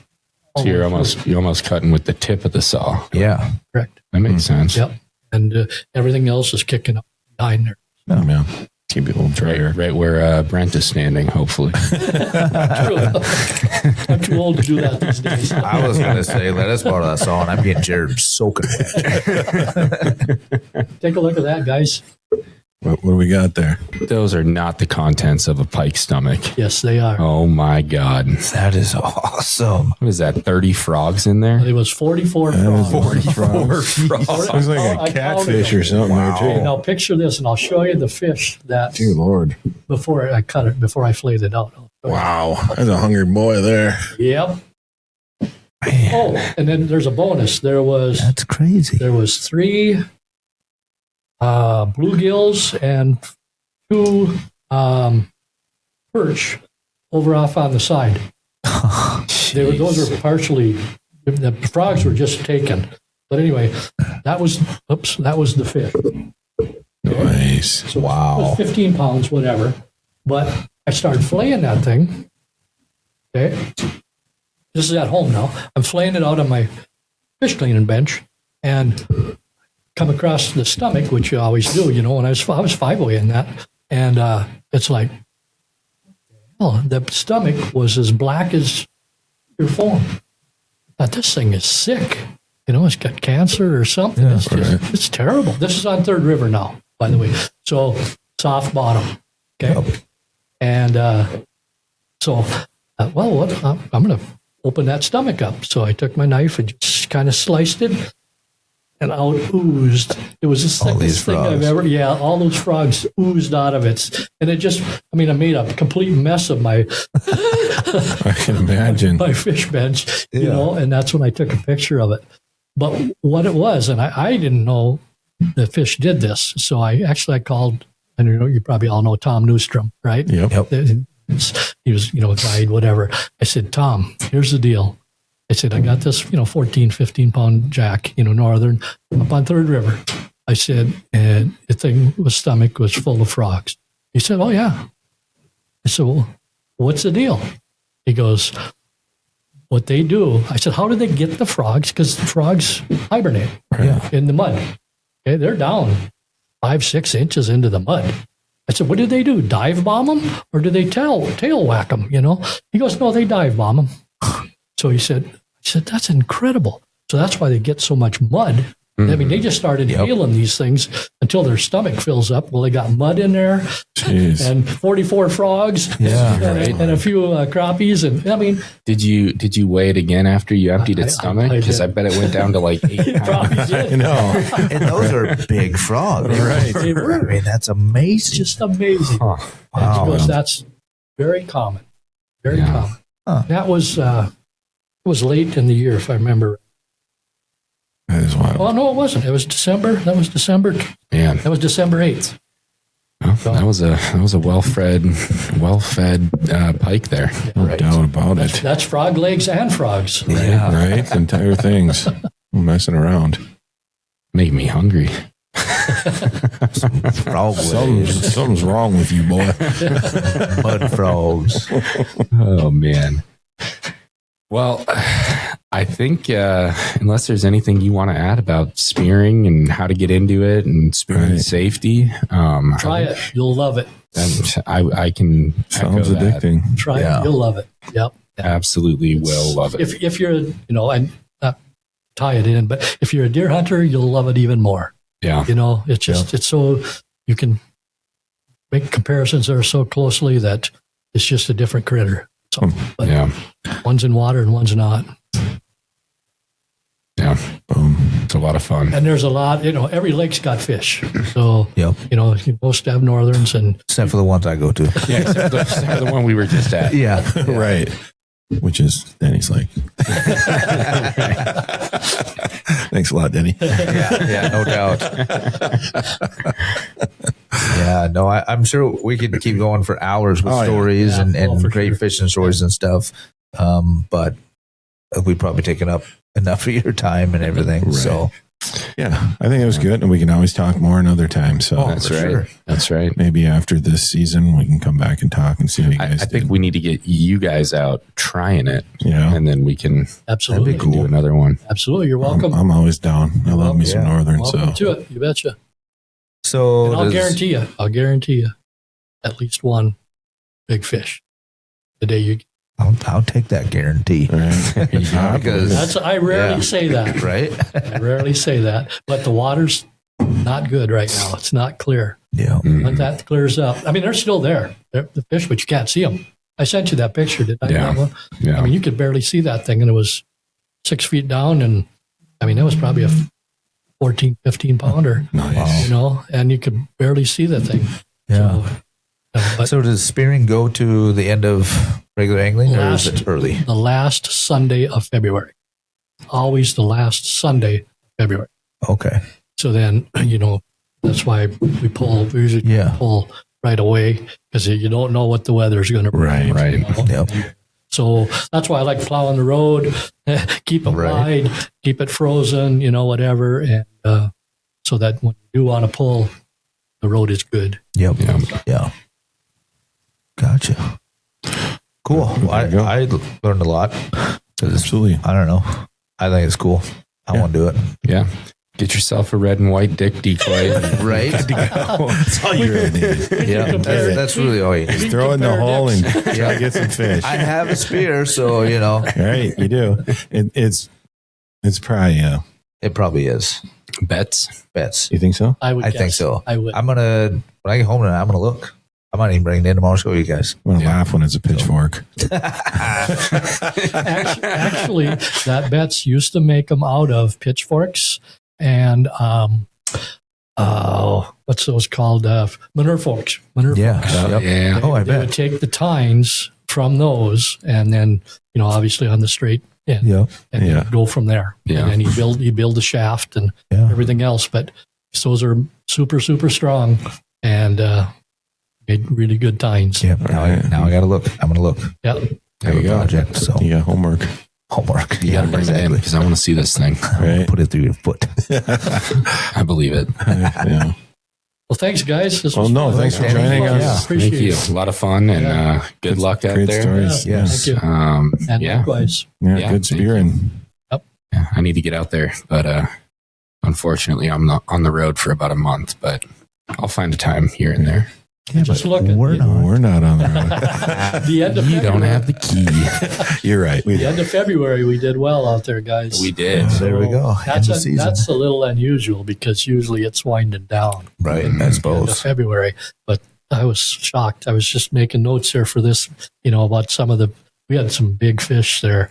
So you're almost cutting with the tip of the saw. Yeah. Correct. That makes sense. Yep. And everything else is kicking up behind there. Oh, man. Keep it a little drier. Right where Brent is standing, hopefully. True. I'm too old to do that these days. I was going to say, let us borrow that saw, and I'm getting Jared soaking wet. Take a look at that, guys. What do we got there? Those are not the contents of a pike stomach. Yes, they are. Oh my God. That is awesome. What is that, 30 frogs in there? It was 44 frogs. 44 frogs. Looks like I a catfish counted or something there, Okay, too. now picture this, and I'll show you the fish that Dear Lord. before I cut it, before I flayed it out. Wow. There's a hungry boy there. Yep. Man, Oh, and then there's a bonus. There was that's crazy. 3 bluegills and 2 perch over off on the side. Those were partially, the frogs were just taken. But anyway, that was the fish. Nice. So it was 15 pounds, whatever. But I started flaying that thing. Okay. This is at home now. I'm flaying it out on my fish cleaning bench and come across the stomach, which you always do, and I was 5-way in that. And it's like, the stomach was as black as your phone. I thought, this thing is sick. It's got cancer or something. Yeah, It's terrible. This is on Third River now, by the way. So soft bottom. Okay. Yep. And I'm going to open that stomach up. So I took my knife and just kind of sliced it, and out oozed. It was the sickest thing I've ever. Yeah, all those frogs oozed out of it, and it just. I made a complete mess of my. I can imagine. My fish bench, and that's when I took a picture of it. But what it was, and I didn't know the fish did this, so I called and you probably all know Tom Newstrom, right? Yep. He was, a guide, whatever. I said, Tom, here's the deal. I said, I got this, 14, 15 pound jack, northern up on Third River. I said, and the thing was stomach was full of frogs. He said, oh yeah. I said, well, what's the deal? He goes, what they do. I said, how do they get the frogs? Because the frogs hibernate in the mud. Okay, they're down 5-6 inches into the mud. I said, what do they do? Dive bomb them? Or do they tail whack them? He goes, no, they dive bomb them. So I said, that's incredible. So that's why they get so much mud. I mean, they just started healing these things until their stomach fills up. Well, they got mud in there. Jeez. And 44 frogs and a few crappies. And I mean, did you weigh it again after you emptied its stomach? Because I bet it went down to like 8 pounds. I know. And those are big frogs. Right. They were. I mean, that's amazing. Just amazing. Huh. Wow. Because that's very common. Very common. Huh. That was it was late in the year, if I remember. That is wild. Oh no, it wasn't. It was December. That was December. Man, That was December 8th. well, that was a well-fed pike there. No doubt about it. That's frog legs and frogs. Yeah. Right? Entire things. messing around. Made me hungry. Frog legs. Something's wrong with you, boy. Mud frogs. Oh, man. Well, I think unless there's anything you want to add about spearing and how to get into it and spearing safety, Try it. You'll love it. I can Sounds echo that. addicting. Try it. You'll love it. Yep. Absolutely will love it. If you're, and not tie it in, but if you're a deer hunter, you'll love it even more. Yeah. It's just, it's so, you can make comparisons that are so closely that it's just a different critter. So, but Yeah. one's in water and one's not. Yeah. Boom. It's a lot of fun. And there's a lot, every lake's got fish. So, Yep. most have northerns and Except for the ones I go to. Yeah, except the one we were just at. Yeah. Right. Which is Denny's Lake. Thanks a lot, Denny. Yeah, no doubt. Yeah, no, I'm sure we could keep going for hours with stories and for great sure. fishing stories and stuff. But we've probably taken up enough of your time and everything. Right. So, Yeah, I think it was good, and we can always talk more another time. So That's for right. sure. That's right. maybe after this season, we can come back and talk and see how you I guys think did. we need to get you guys out trying it, Yeah, and then we can absolutely. That'd be do another one. Absolutely. You're welcome. I'm always down. I love me some Yeah. northern. welcome So to it. You betcha. so And I'll does- guarantee you at least one big fish the day you I'll take that guarantee. right. Because- I rarely Yeah. say that. Right? I rarely say that. But the water's not good right now. It's not clear. Yeah. When that clears up, I mean, they're still there. They're the fish, but you can't see them. I sent you that picture, didn't I? Yeah. That one? Yeah. I mean, you could barely see that thing, and it was 6 feet down. And I mean, it was probably a 14, 15 pounder, Nice. and you could barely see the thing. Yeah. But So does spearing go to the end of regular angling or is it early? the last Sunday of February, always the last Sunday of February. Okay. So then, that's why we usually Yeah. pull right away because you don't know what the weather's going to bring. Right. Yep. So that's why I like plowing the road, keep it Right. wide, keep it frozen, whatever. And so that when you do want to pull, the road is good. Yep. Yeah. Yeah. Gotcha. Cool. Well, There you go. I learned a lot. 'Cause Absolutely. I don't know. I think it's cool. I want to do it. Yeah. Get yourself a red and white dick decoy. Right? That's all you really need. Yeah. That's really all you need. Throw it in the compare hole and dicks. try to get some fish. I have a spear, so, Right, you do. It's probably. it probably is. Bets. Bets. You think so? I would I guess. think so. I would. When I get home tonight, I'm going to look. I might even bring it in tomorrow and show you guys. I'm gonna laugh when it's a pitchfork. Actually, that Betts used to make them out of pitchforks and what's those called? Manure forks. Yeah. forks. Yep. Yeah. Oh, I They would bet. take the tines from those, and then obviously on the straight end, Yeah. and Yeah. then go from there. Yeah. And then you build the shaft and Yeah. everything else. But those are super, super strong, and made really good tines. Yeah. Now I got to look. I'm going to look. Yeah. There you go. Project, so You got homework. You got to bring it in because I want to see this thing. Right. Put it through your foot. I believe it. Yeah. Well, thanks, guys. This Well, was no, fun. thanks for joining us. Yeah. Appreciate Thank you. it. A lot of fun and good luck out Great there. stories. Yeah. Yes. Thank you. And Yeah. likewise. Yeah, Yeah, good thank you. spearing. Yeah, I need to get out there, but unfortunately, I'm not on the road for about a month. But I'll find a time here and there. Yeah, Just but look at we're it. not. We're not on the road. The end of You don't February. have the key. You're right. We The end of February, we did well out there, guys. We did. There we go. That's End of season. that's a little unusual because usually it's winding down Right. I end of suppose. February. But I was shocked. I was just making notes there for this, about some of we had some big fish there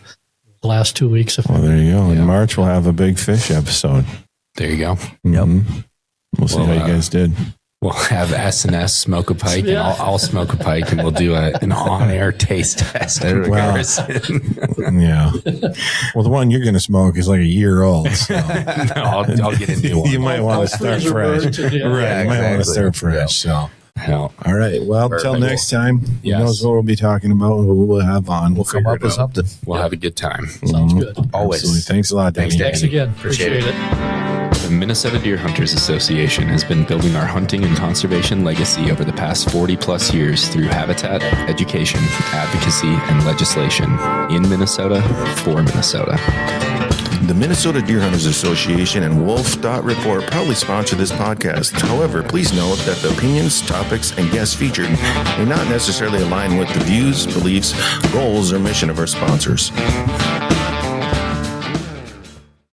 the last 2 weeks. Well, there you go. In Yeah. March, we'll have a big fish episode. There you go. Mhm. We'll see Well, how you guys did. We'll have S&S smoke a pike, Yeah. and I'll smoke a pike, and we'll do an on-air taste test There we go. comparison. Yeah. Well, the one you're going to smoke is like a year old. So. No, I'll get a new one. You might want to start Freezer fresh. burnt and, yeah. Right. Yeah, You might want to exactly. start fresh. So. Hell, All right. Well, until Perfect. next time, who Yes. knows what we'll be talking about and who we'll have on. We'll come figure up it with out. something. we'll have a good time. Sounds good. Always. Absolutely. Thanks a lot, Danny. Thanks, Thanks again. Appreciate it. The Minnesota Deer Hunters Association has been building our hunting and conservation legacy over the past 40 plus years through habitat, education, advocacy, and legislation in Minnesota for Minnesota. The Minnesota Deer Hunters Association and wolf.report proudly sponsor this podcast. However, please note that the opinions, topics, and guests featured may not necessarily align with the views, beliefs, goals, or mission of our sponsors.